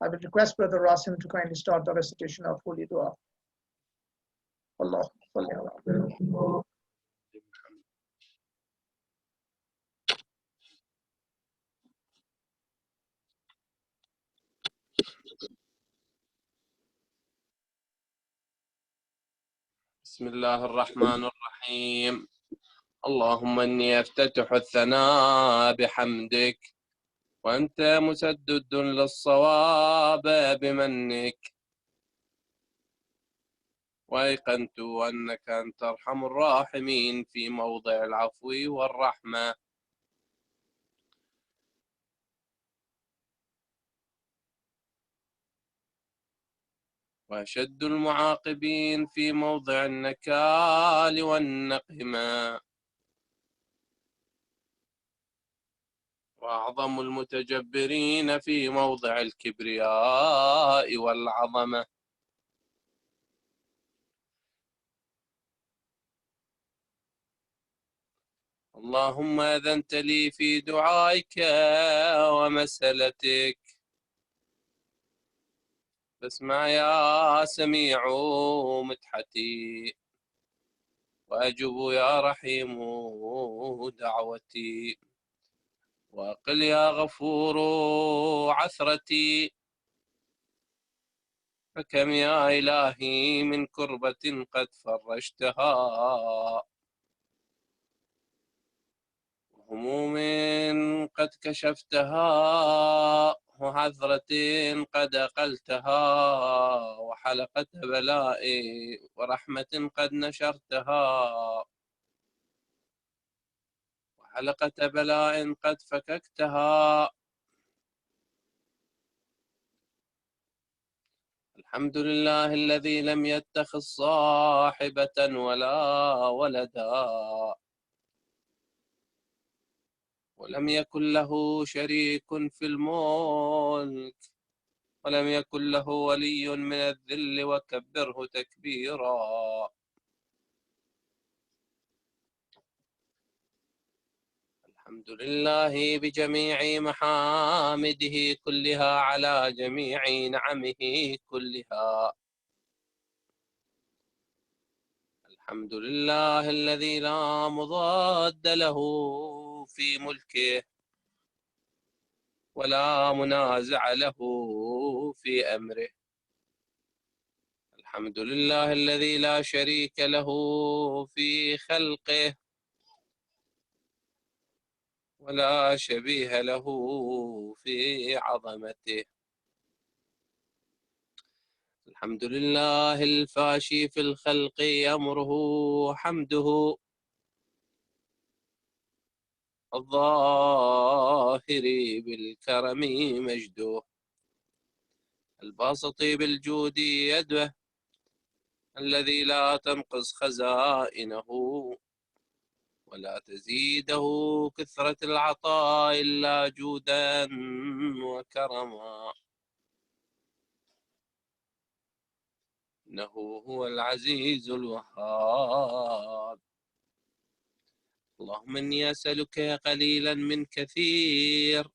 I will request Brother Rasim to kindly start the recitation of Holy Dua. Allahumma salli ala بسم الله الرحمن الرحيم. اللهم إني أفتتح الثناء بحمدك وأنت مسدد للصواب بمنك، وأيقنت أنك أنت أرحم الراحمين في موضع العفو والرحمة. وأشد المعاقبين في موضع النكال والنقمة، وأعظم المتجبرين في موضع الكبرياء والعظمة. اللهم أذنت لي في دعائك ومسألتك، فاسمع يا سميع مدحتي، وأجب يا رحيم دعوتي، وأقل يا غفور عثرتي. فكم يا إلهي من كربة قد فرجتها، وهموم قد كشفتها، وعثرة قد أقلتها، وحلقة بلاء ورحمة قد نشرتها، وحلقة بلاء قد فككتها. الحمد لله الذي لم يتخذ صاحبة ولا ولدا، ولم يكن له شريك في الملك، ولم يكن له ولي من الذل، وكبره تكبيرا. الحمد لله بجميع محامده كلها على جميع نعمه كلها. الحمد لله الذي لا مضاد له في ملكه، ولا منازع له في أمره. الحمد لله الذي لا شريك له في خلقه، ولا شبيه له في عظمته. الحمد لله الفاشي في الخلق أمره حمده، الظاهر بالكرم مجده، الباسط بالجود يده، الذي لا تنقص خزائنه ولا تزيده كثرة العطاء إلا جودا وكرما. إنه هو العزيز الوهاب. اللهم إني أسألك قليلا من كثير،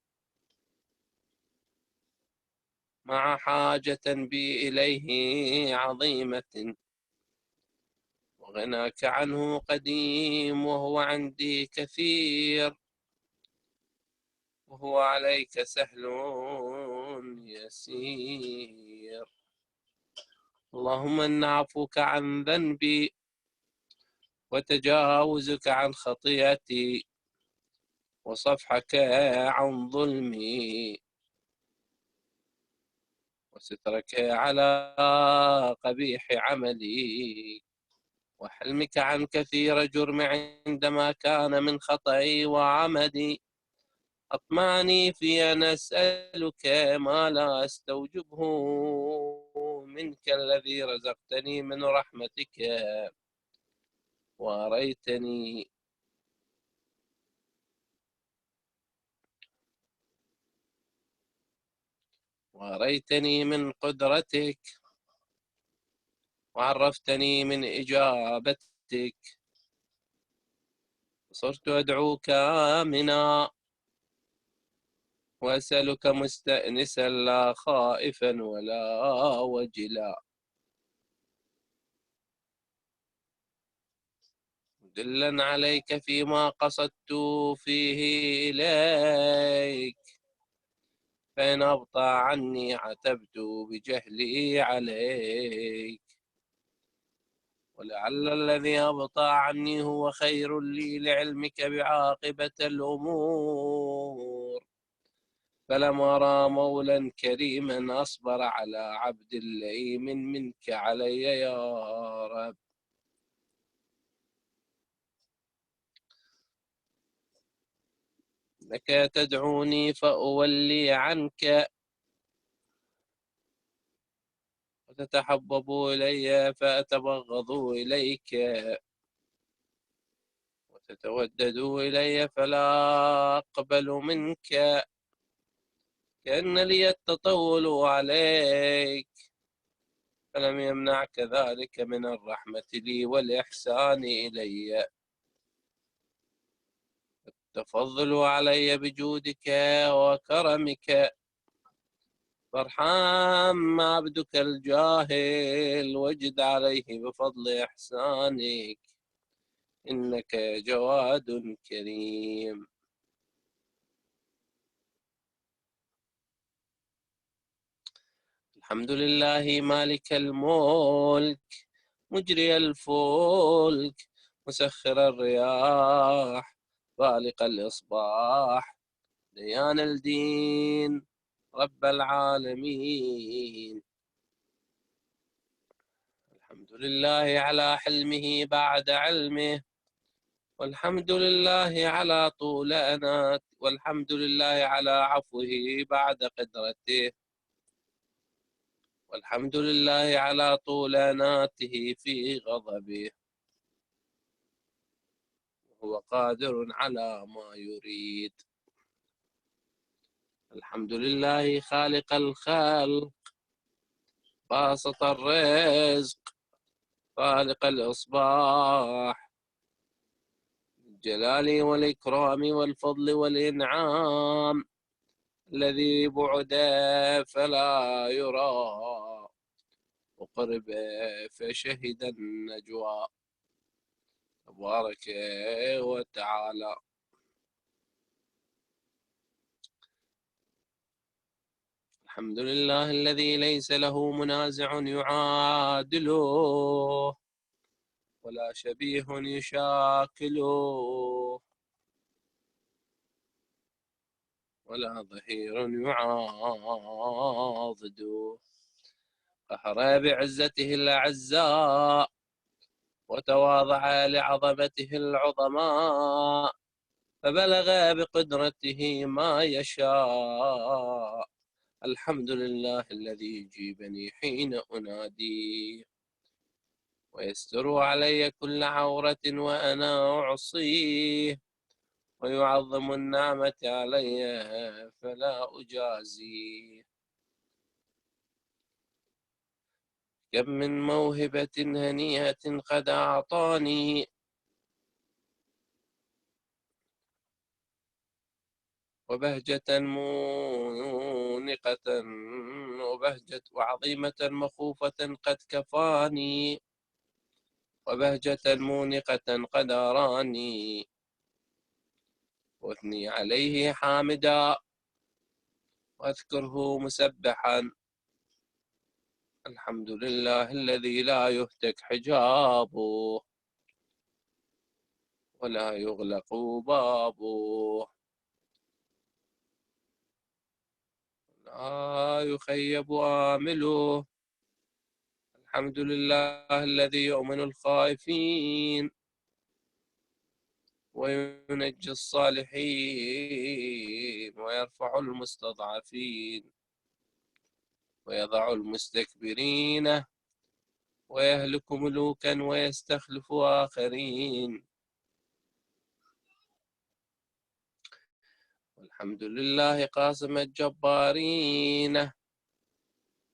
مع حاجة بي إليه عظيمة، وغناك عنه قديم وهو عندي كثير، وهو عليك سهل يسير. اللهم إن عفوك عن ذنبي، وتجاوزك عن خطيئتي، وصفحك عن ظلمي، وسترك على قبيح عملي، وحلمك عن كثير جرم عندما كان من خطئي وعمدي. أطمعني في أن أسألك ما لا أستوجبه منك الذي رزقتني من رحمتك، وأريتني من قدرتك، وعرفتني من إجابتك. صرت أدعوك آمنا وأسألك مستأنسا لا خائفا ولا وجلا، دلا عليك فيما قصدت فيه إليك، فإن أبطأ عني عتبت بجهلي عليك، ولعل الذي أبطأ عني هو خير لي لعلمك بعاقبة الأمور. فلم أرى مولا كريما أصبر على عبد لئيم منك علي يا رب. لك تدعوني فأولي عنك، وتتحبب إلي فأتبغض إليك، وتتودد إلي فلا أقبل منك، كأن لي التطول عليك، فلم يمنعك ذلك من الرحمة لي والإحسان إلي. التفضل علي بجودك وكرمك، فارحم عبدك الجاهل واجد عليه بفضل إحسانك، إنك جواد كريم. الحمد لله مالك الملك، مجري الفلك، مسخر الرياح، خالق الإصباح، ديان الدين، رب العالمين. الحمد لله على حلمه بعد علمه، والحمد لله على طول أنات، والحمد لله على عفوه بعد قدرته، والحمد لله على طول أناته في غضبه، وهو قادر على ما يريد. الحمد لله خالق الخلق، باسط الرزق، خالق الإصباح، الجلال والإكرام والفضل والإنعام، الذي بعد فلا يرى وقرب فشهد النجوى، تبارك وتعالى. الحمد لله الذي ليس له منازع يعادله، ولا شبيه يشاكله، ولا ظهير يعاضده. قهر بعزته الأعزاء، وتواضع لعظمته العظماء، فبلغ بقدرته ما يشاء. الحمد لله الذي يجيبني حين أناديه، ويستر علي كل عورة وأنا أعصيه، ويعظم النعمة علي فلا أجازيه. كم من موهبة هنيئة قد أعطاني، وبهجة مونقة، وبهجة وعظيمة مخوفة قد كفاني، وبهجة مونقة قد أراني، وأثني عليه حامدا، وأذكره مسبحا. الحمد لله الذي لا يهتك حجابه، ولا يغلق بابه، لا يخيب آمله. الحمد لله الذي يؤمن الخائفين وينجي الصالحين ويرفع المستضعفين ويضع المستكبرين ويهلك ملوكا ويستخلف آخرين. والحمد لله قاسم الجبارين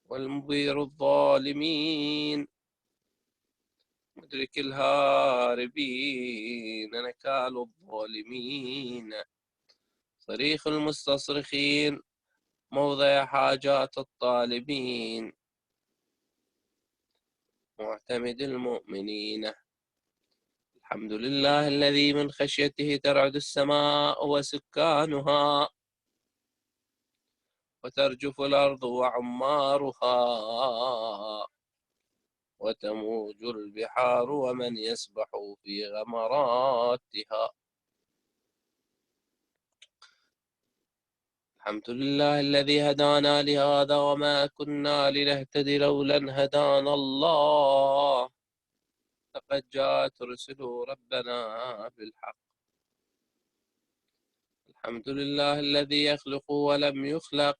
والمبير الظالمين مدرك الهاربين نكال الظالمين صريخ المستصرخين موضع حاجات الطالبين معتمد المؤمنين. الحمد لله الذي من خشيته ترعد السماء وسكانها وترجف الأرض وعمارها وتموج البحار ومن يسبح في غمراتها. الحمد لله الذي هدانا لهذا وما كنا لنهتدي لولا أن هدانا الله لقد جاءت رسل ربنا بالحق. الحمد لله الذي يخلق ولم يخلق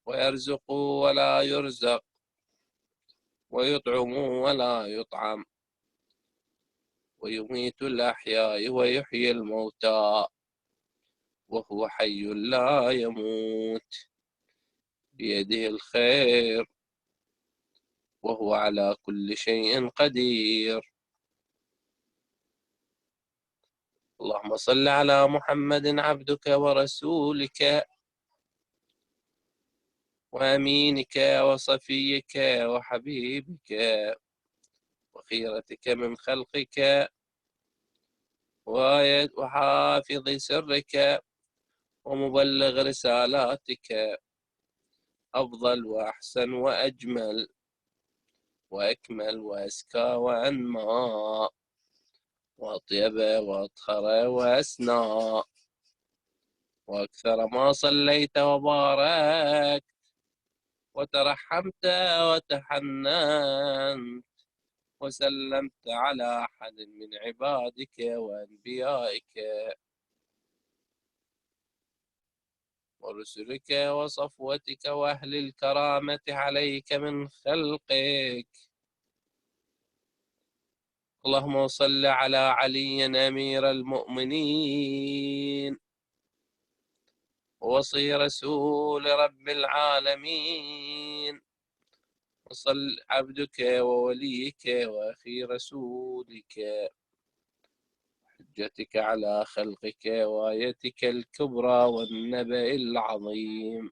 ويرزق ولا يرزق ويطعم ولا يطعم ويميت الأحياء ويحيي الموتى وهو حي لا يموت بيده الخير وهو على كل شيء قدير. اللهم صل على محمد عبدك ورسولك وأمينك وصفيك وحبيبك وخيرتك من خلقك وحافظ سرك ومبلغ رسالاتك أفضل وأحسن وأجمل وأكمل وأزكى وأنمى وأطيب وأطهر وأسنى وأكثر ما صليت وباركت وترحمت وتحننت وسلمت على أحد من عبادك وأنبيائك ورسلك وصفوتك وأهل الكرامة عليك من خلقك. اللهم صل على علي أمير المؤمنين ووصي رسول رب العالمين وصل عبدك ووليك وأخي رسولك حجتك على خلقك وآيتك الكبرى والنبأ العظيم.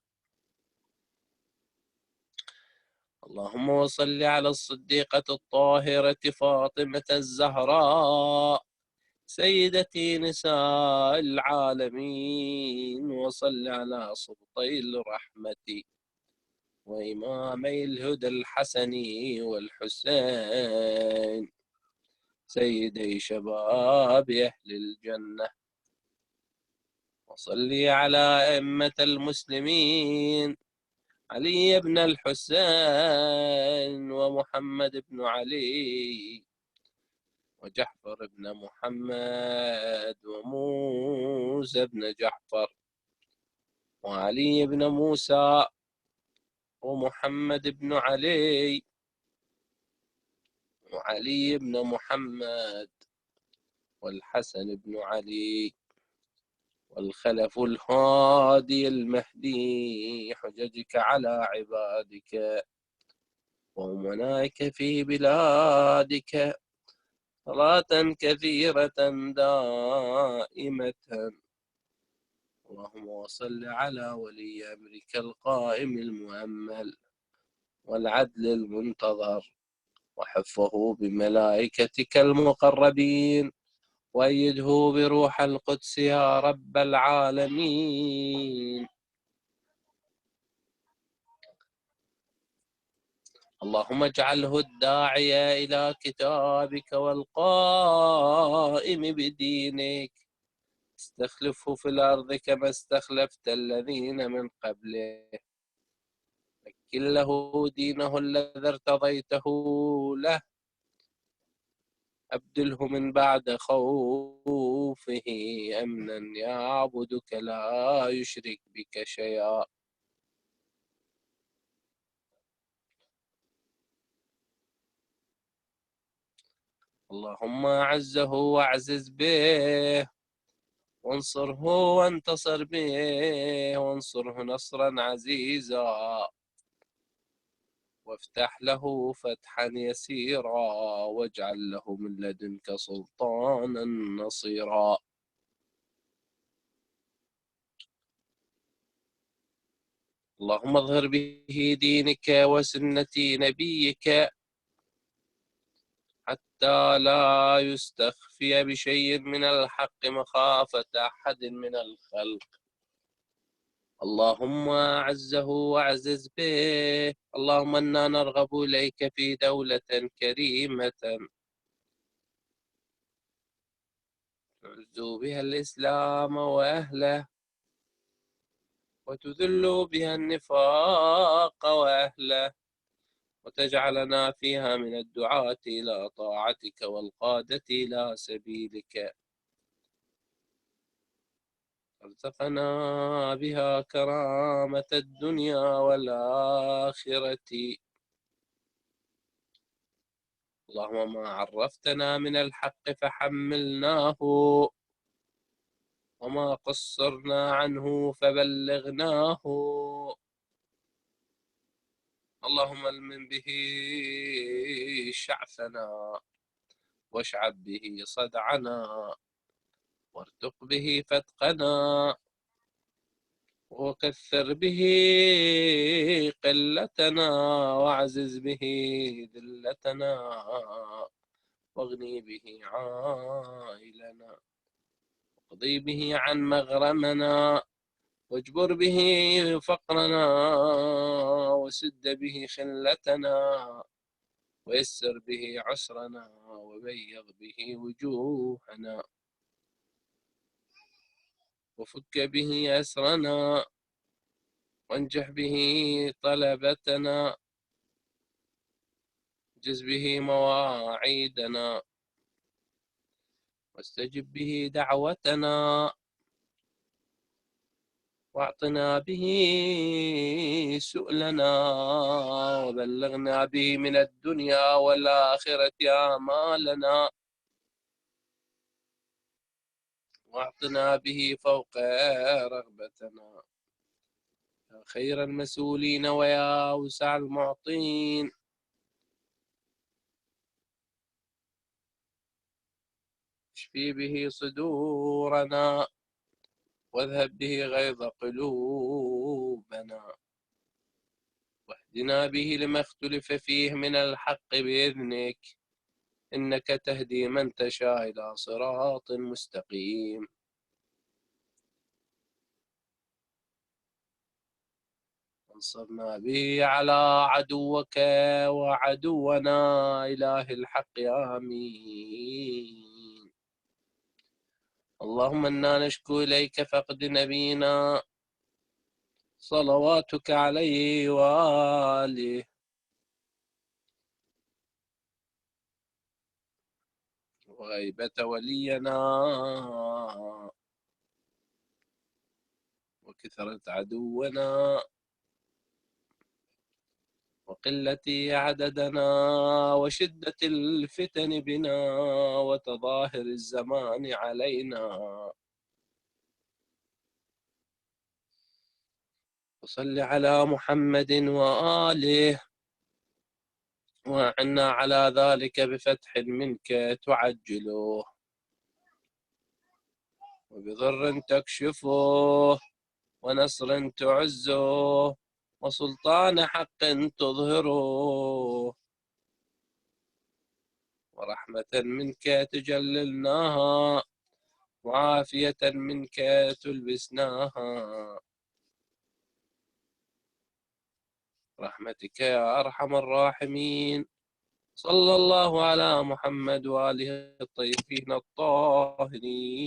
اللهم وصل على الصديقة الطاهرة فاطمة الزهراء سيدتي نساء العالمين وصل على سلطي الرحمة وإمامي الهدى الحسن والحسين سيدي شباب أهل الجنة وصلي على أئمة المسلمين علي بن الحسين ومحمد بن علي وجعفر بن محمد وموسى بن جعفر وعلي بن موسى ومحمد بن علي وعلي بن محمد والحسن بن علي والخلف الهادي المهدي حججك على عبادك وأمنائك في بلادك صلاة كثيرة دائمة. اللهم وصل على ولي أمرك القائم المؤمل والعدل المنتظر وحفه بملائكتك المقربين وأيده بروح القدس يا رب العالمين. اللهم اجعله الداعي إلى كتابك والقائم بدينك استخلفه في الأرض كما استخلفت الذين من قبله مكن له دينه الذي ارتضيته له أبدله من بعد خوفه أمنا يعبدك لا يشرك بك شيئا. اللهم أعزه واعزز به وانصره وانتصر به وانصره نصرا عزيزا وافتح له فتحا يسيرا واجعل له من لدنك سلطانا نصيرا. اللهم اظهر به دينك وسنة نبيك حتى لا يستخفي بشيء من الحق مخافة أحد من الخلق. اللهم أعزه واعزز به. اللهم إنا نرغب إليك في دولة كريمة تعز بها الإسلام وأهله وتذل بها النفاق وأهله وتجعلنا فيها من الدعاة إلى طاعتك والقادة إلى سبيلك. ارزقنا بها كرامة الدنيا والآخرة. اللهم ما عرفتنا من الحق فحملناه وما قصرنا عنه فبلغناه. اللهم المن به شعثنا واشعب به صدعنا وارتق به فتقنا وكثر به قلتنا واعزز به ذلتنا واغني به عائلنا واقضي به عن مغرمنا واجبر به فقرنا وسد به خلتنا ويسر به عسرنا وبيض به وجوهنا وفك به أسرنا وانجح به طلبتنا جز به مواعيدنا واستجب به دعوتنا واعطنا به سؤلنا وبلغنا به من الدنيا والآخرة آمالنا واعطنا به فوق رغبتنا يا خير المسؤولين ويا أوسع المعطين. اشفي به صدورنا واذهب به غيظ قلوبنا واهدنا به لما اختلف فيه من الحق بإذنك إنك تهدي من تشاء إلى صراط مستقيم. وانصرنا به على عدوك وعدونا إله الحق آمين. اللهم إنا نشكو إليك فقد نبينا صلواتك عليه وآله وغيبة ولينا وكثرة عدونا وقلة عددنا وشدة الفتن بنا وتظاهر الزمان علينا. وصل على محمد وآله وأعنا على ذلك بفتح منك تعجله وبضر تكشفه ونصر تعزه وسلطان حق تظهره ورحمة منك تجللناها وعافية منك تلبسناها رحمتك يا أرحم الراحمين. صلى الله على محمد وآله الطيبين الطاهرين.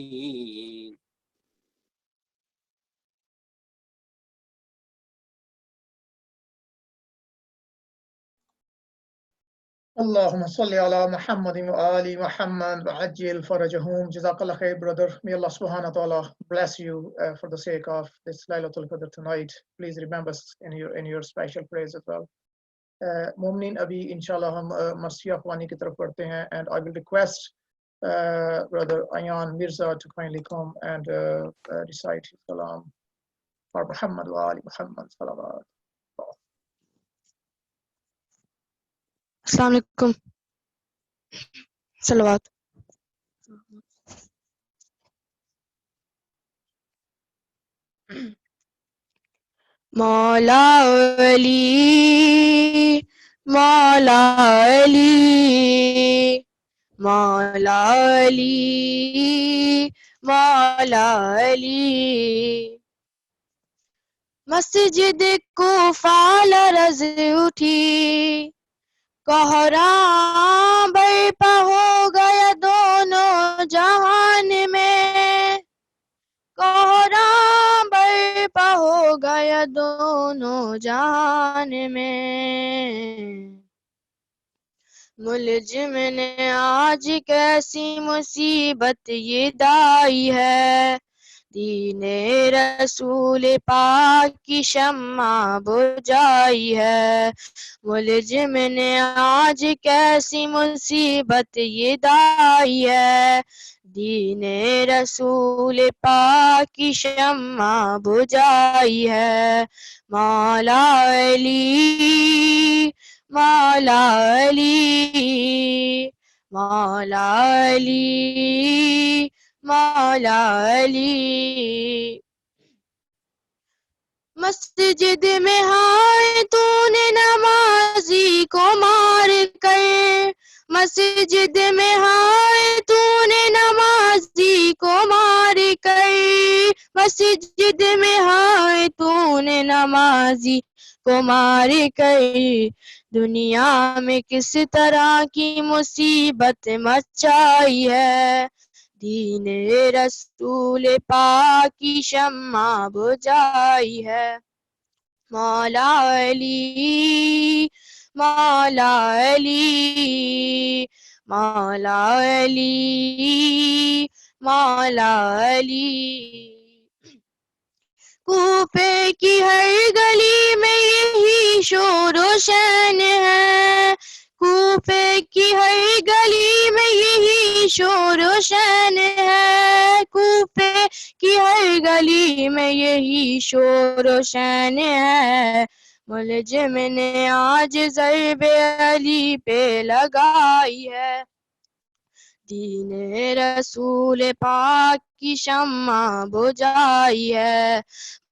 Allahumma salli ala Muhammadin wa ali Muhammad wa ajil farajahum. Jazakallah khair, brother. May Allah subhanahu wa ta'ala bless you for the sake of this Laylatul Qadr tonight. Please remember us in your special prayers as well. Mu'minin, abhi inshallah hum Marsiya Khwani ki taraf padhte hain, and I will request brother Ayan Mirza to kindly come and recite his salam for Muhammad wa ali Muhammad salawat. Assalamu alaikum. Salawat. Maula Ali, Maula Ali, Maula Ali, Maula Ali. مسجد کوفہ لرز اٹھی، کوہرام برپا ہو گیا دونوں جہان میں، کوہرام برپا ہو گیا دونوں جہان میں۔ ملجم نے آج کیسی مصیبت یہ دائی ہے، دین رسول پاک کی شمع بجھائی ہے۔ ملجم نے آج کیسی مصیبت یہ دائی ہے، دین رسول پاک کی شمع بجھائی ہے۔ مولا علی، مولا علی، مولا علی، مولا علی۔ مسجد میں ہائے تو نے نمازی کو مار کر، مسجد میں ہائے تو نے نمازی کو مار کر، مسجد میں ہائے تو نے نمازی کو مار کر، دنیا میں کس طرح کی مصیبت مچائی ہے، دین رسول پاک کی شمع بجھائی ہے۔ مولا علی، مولا علی، مولا علی، مولا علی۔ کوفے کی ہر گلی میں یہی شور و شان ہے، کوفے کی ہر گلی میں یہی شور و شان ہے، کوفے کی ہر گلی میں یہی شور و شان ہے۔ ملجم نے آج ضرب علی پہ لگائی ہے، دین رسول پاک کی شمع بجھائی ہے۔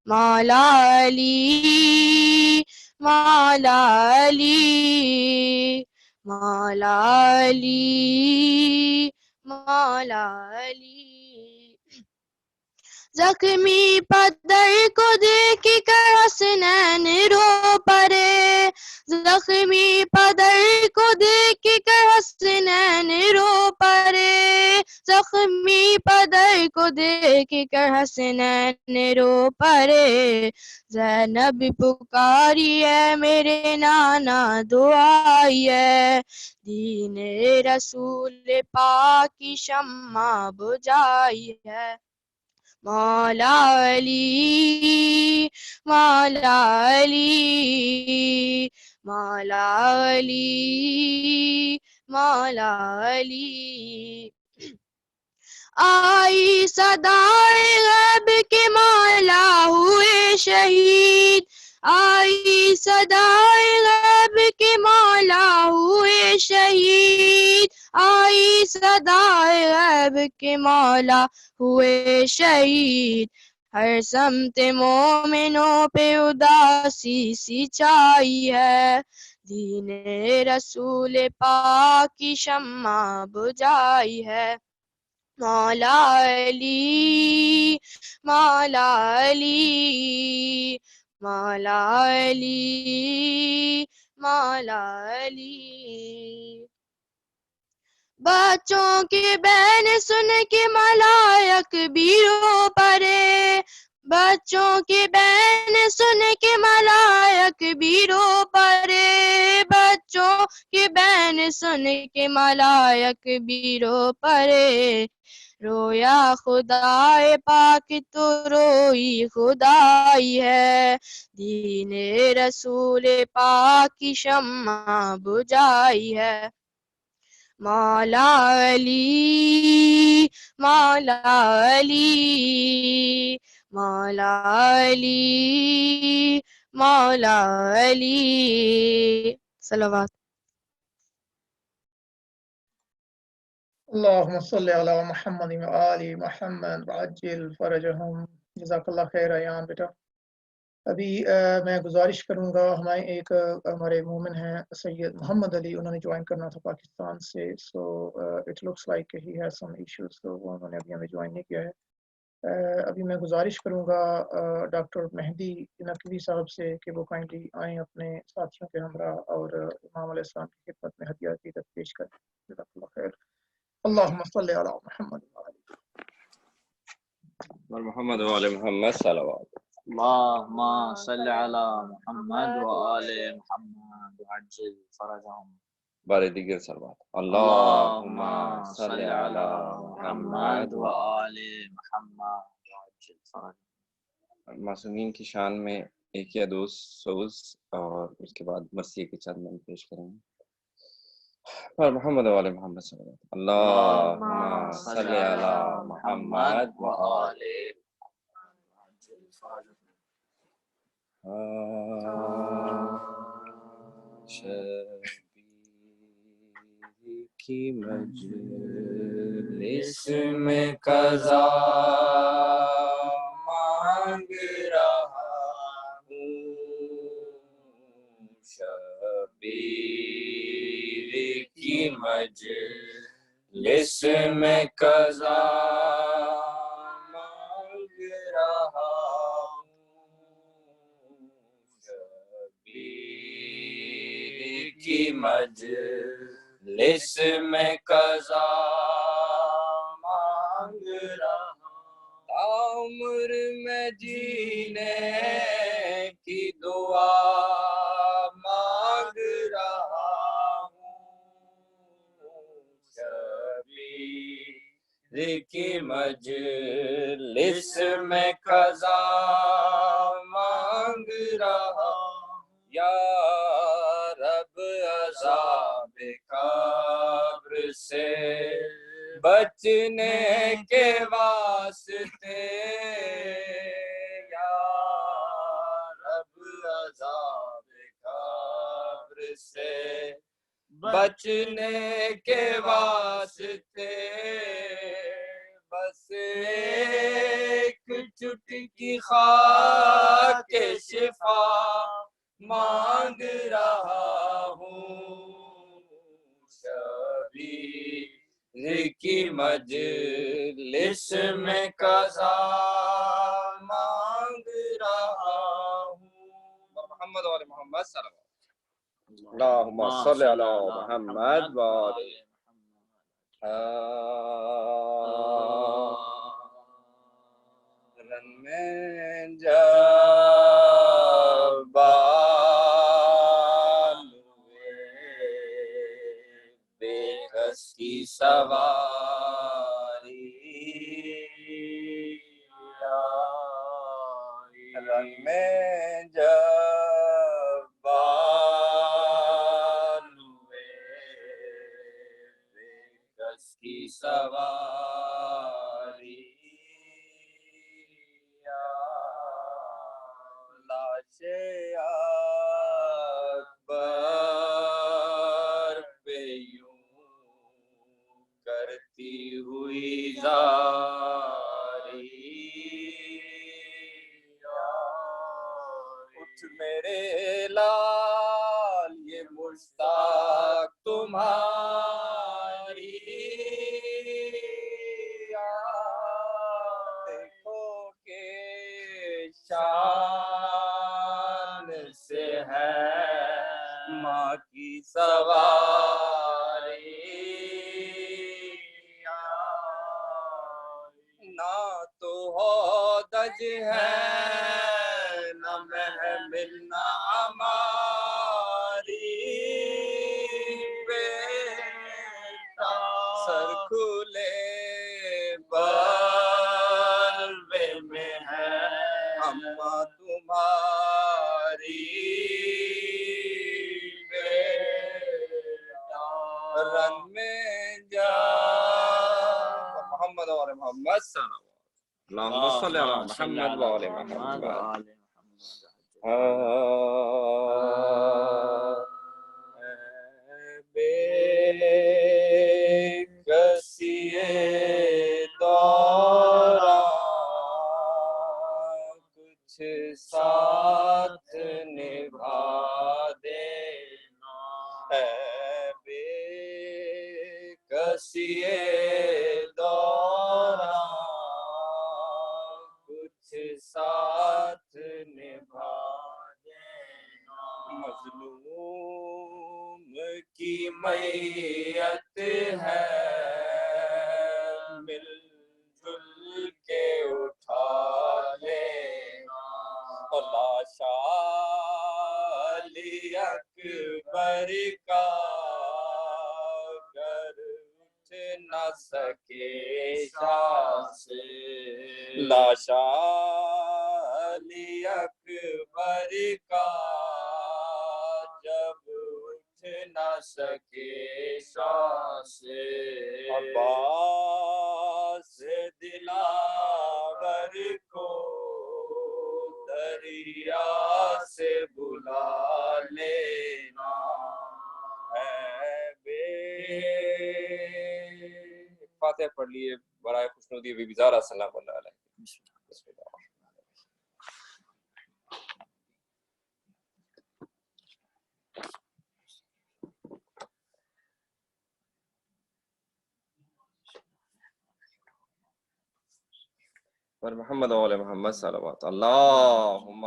مولا علی، مولا علی، مولا علی، مولا علی۔ زخمی پدر کو دیکھ کر حسنین رو پڑے، زخمی پدر کو دیکھ کر حسنین رو پڑے، زخمی پدر کو دیکھ کر حسنین رو پڑے۔ زینب پکاری ہے میرے نانا دعائی ہے، دین رسول پاک کی شمع بجھائی ہے۔ مولا علی، مولا علی، مولا علی، مولا علی۔ آئی صدائے غیب کے مولا ہوئے شہید، آئی صدائے غیب کے مولا ہوئے شہید، آئی صدائے غیب کے مولا ہوئے شہید۔ ہر سمت مومنوں پہ اداسی سی چھائی ہے، دین رسول پاک کی شمع بجھائی ہے۔ مولا علی، مولا علی، مولا علی، مولا علی۔ بچوں کے بین سن کے ملائک بھی رو پڑے، بچوں کے بین سن کے ملائک بھی رو پڑے، بچوں کہ بین سن کے ملائک بھی رو پڑے رویا خدائے پاک تو روئی خدائی ہے دین رسول پاک کی شمع بجھائی ہے مولا علی مولا علی مولا علی مولا علی صلوات اللہم صلی علی محمد و آل محمد وعجل فرجہم جزاک اللہ خیر ایان بیٹا ابھی میں گزارش کروں گا ہمارے مومن ہیں سید محمد علی انہوں نے جوائن کرنا تھا پاکستان سے so it looks like he has some issues تو وہ انہوں نے ابھی ہمیں جوائن نہیں کیا ہے ابھی میں گزارش کروں گا ڈاکٹر مہدی نقوی صاحب سے کہ وہ کائنڈلی آئیں اپنے ساتھیوں کے ہمراہ اور امام علیہ السلام کی خدمت میں ہدیہ عقیدت پیش کریں جزاک اللہ خیر اللہم صلی علی محمد محمد وآل محمد صلوات اللهم صل على محمد وآل محمد وعجل فرجهم بارے دیگر صلوات اللهم صل على محمد وآل محمد وعجل فرجهم معصومین کی شان میں ایک یا دو سوز اور اس کے بعد مرثیے کے چند من پیش کریں گے اور محمد وآل محمد صلی اللہ اللہم صل علی محمد وآل شبیر کی مجلس میں قضا مانگ رہا ہوں شبیر کی مجلس میں قضا مانگ رہا ہوں شبیر کی مجلس میں قضا مانگ رہا عمر میں جینے کی دعا مانگ رہا ہوں شبیر کی مجلس میں قضا مانگ رہا یا رب عذاب قبر سے بچنے کے واسطے یا رب عذاب قبر سے بچنے کے واسطے بس ایک چٹکی خاک شفا مانگ رہا ہوں شبیر کی مجلس میں قضا مانگ رہا ہوں محمد وآل محمد صلی اللہ اللہم صلی علی محمد وآل رن میں جب بے کس کی سواری رن میں جب بے کس کی سواری لاش اکبر پہ یوں کرتی ہوئی زاری اٹھ میرے لال یہ مشتاق تمہاری دیکھو کہ شان سے ہے ماں کی سواری نہ تو ہودج ہے نہ محمل نہ ہماری محمد صلوات اللهم صل علی محمد و آل محمد بے کسی دورا کچھ ساتھ نبھا دینا ہے بے کسی دورا کچھ ساتھ نبھا دینا مظلوم کی میت ہے مل جل کے اٹھا لینا لاشا علی اکبر کا گر اٹھ نہ سکے شاہ سے لاشا علی اکبر کا جب اٹھ نہ سکے شاہ سے عباس دلاور کو دریا سے بلا لینا ہے بے فاتحہ پڑھ لیے برائے خوشنودی بی بی زہرا سلام اللہ علیہ بسم اللہ پر محمد و آل محمد صلوات اللہم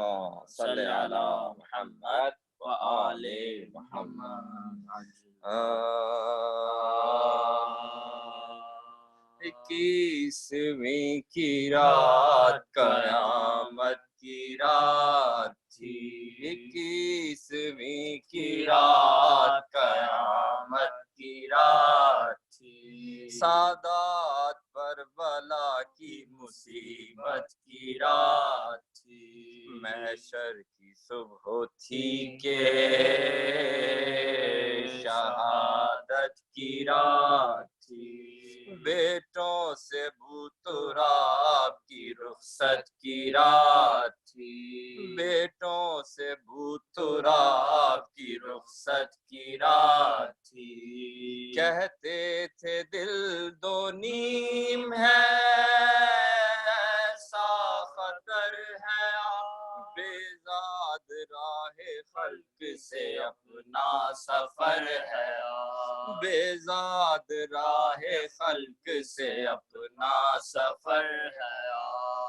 صلی علی محمد و آل محمد 21ویں کی رات قیامت کی رات تھی 21ویں کی رات قیامت کی رات تھی سادات پر بلا کی مصیبت کی رات تھی محشر کی صبح تھی کہ شہادت کی رات تھی بیٹوں سے بوتراب کی رخصت کی رات تھی بیٹوں سے بوتراب کی رخصت کی رات تھی کہتے تھے دل دو نیم ہے ایسا خطر ہے بیزاد راہ خلق سے اپنا سفر ہے بیزاد راہ خلق سے اپنا سفر ہے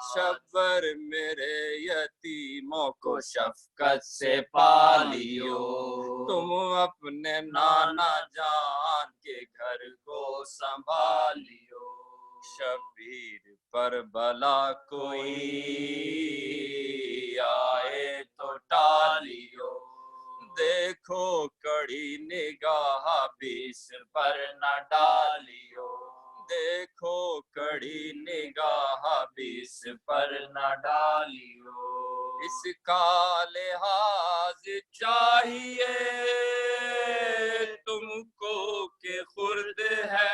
شبر میرے یتیموں کو شفقت سے پالیو تم اپنے نانا جان کے گھر کو سنبھالیو شبیر پر بلا کوئی آئے تو ٹالیو دیکھو کڑی نگاہ بیس پر نہ ڈالیو دیکھو کڑی نگاہ بیس پر نہ ڈالیو اس کا لحاظ چاہیے تم کو کہ خرد ہے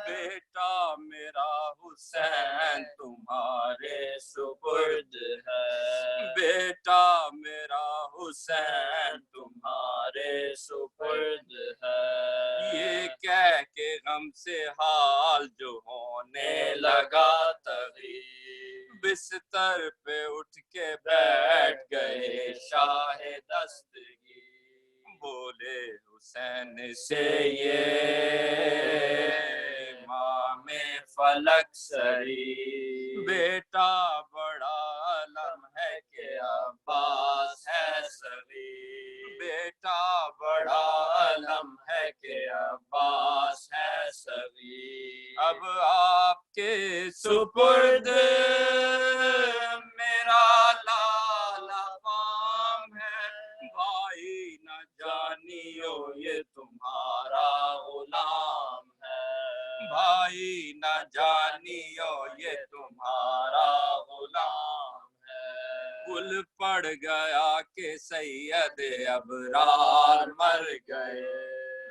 بیٹا میرا حسین تمہارے سپرد ہے بیٹا میرا حسین تمہارے سپرد ہے یہ کہہ کے غم سے حال جو ہونے لگا تغیر بستر پہ اٹھ کے بیٹھ گئے شاہ دستگیر بولے حسین سے یہ امام فلک سری بیٹا بڑا علم ہے کہ عباس ہے سری بیٹا بڑا علم ہے کہ عباس ہے سری اب آپ کے سپرد میرا لالا فام ہے بھائی نہ جانیو یہ تمہارا غلام ہے بھائی نہ جانیو یہ تمہارا غلام ہے گل پڑ گیا کہ سید ابرار مر گئے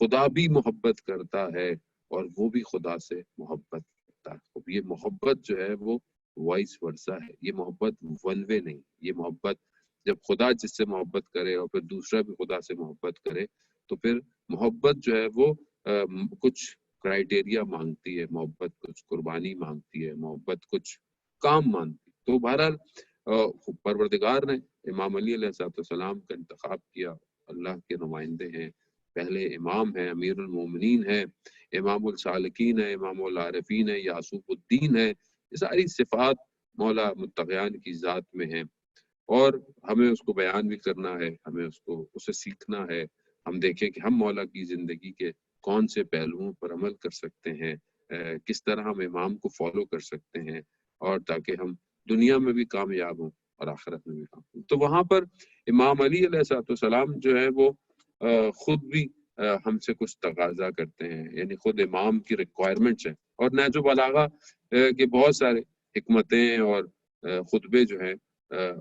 خدا بھی محبت کرتا ہے اور وہ بھی خدا سے محبت کرتا ہے. یہ محبت جو ہے وہ وائس ورسا ہے، یہ محبت ون وے نہیں. یہ محبت جب خدا جس سے محبت کرے اور پھر دوسرا بھی خدا سے محبت کرے تو پھر محبت جو ہے وہ کچھ کرائٹیریا مانگتی ہے، محبت کچھ قربانی مانگتی ہے، محبت کچھ کام مانگتی ہے. تو بہرحال پروردگار نے امام علی علیہ السلام کا انتخاب کیا. اللہ کے نمائندے ہیں، پہلے امام ہیں، امیر المومنین ہیں، امام السالکین ہے، امام العارفین ہے، یعصوب الدین ہے. یہ ساری صفات مولا متقیان کی ذات میں ہیں اور ہمیں اس کو بیان بھی کرنا ہے، ہمیں اسے سیکھنا ہے. ہم دیکھیں کہ ہم مولا کی زندگی کے کون سے پہلوؤں پر عمل کر سکتے ہیں، کس طرح ہم امام کو فالو کر سکتے ہیں، اور تاکہ ہم دنیا میں بھی کامیاب ہوں اور آخرت میں بھی کامیاب ہوں. تو وہاں پر امام علی علیہ السلام جو ہے وہ خود بھی ہم سے کچھ تقاضا کرتے ہیں، یعنی خود امام کی ریکوائرمنٹس ہیں. اور نہج البلاغہ کے بہت سارے حکمتیں اور خطبے جو ہیں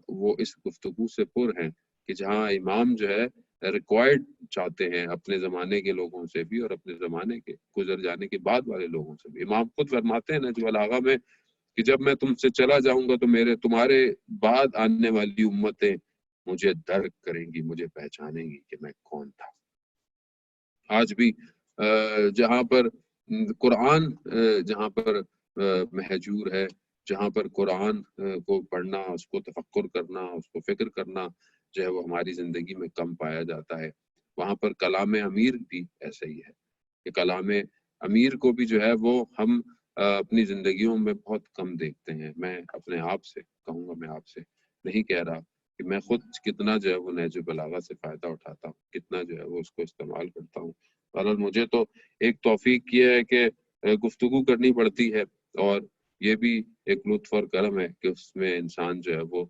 وہ اس گفتگو سے پر ہیں کہ جہاں امام جو ہے ریکوائرڈ چاہتے ہیں اپنے زمانے کے لوگوں سے بھی اور اپنے زمانے کے گزر جانے کے بعد والے لوگوں سے بھی. امام خود فرماتے ہیں نہج البلاغہ میں کہ جب میں تم سے چلا جاؤں گا تو تمہارے بعد آنے والی امتیں مجھے درک کریں گی، مجھے پہچانیں گی کہ میں کون تھا. آج بھی جہاں پر قرآن جہاں پر مہجور ہے، جہاں پر قرآن کو پڑھنا، اس کو تفکر کرنا، اس کو فکر کرنا جو ہے وہ ہماری زندگی میں کم پایا جاتا ہے، وہاں پر کلام امیر بھی ایسا ہی ہے کہ کلام امیر کو بھی جو ہے وہ ہم اپنی زندگیوں میں بہت کم دیکھتے ہیں. میں اپنے آپ سے کہوں گا، میں آپ سے نہیں کہہ رہا کہ میں خود کتنا جو ہے وہ نہج البلاغہ سے فائدہ اٹھاتا ہوں، کتنا جو ہے وہ اس کو استعمال کرتا ہوں. اور مجھے تو ایک توفیق یہ ہے کہ گفتگو کرنی پڑتی ہے، اور یہ بھی ایک لطف اور کرم ہے کہ اس میں انسان جو ہے وہ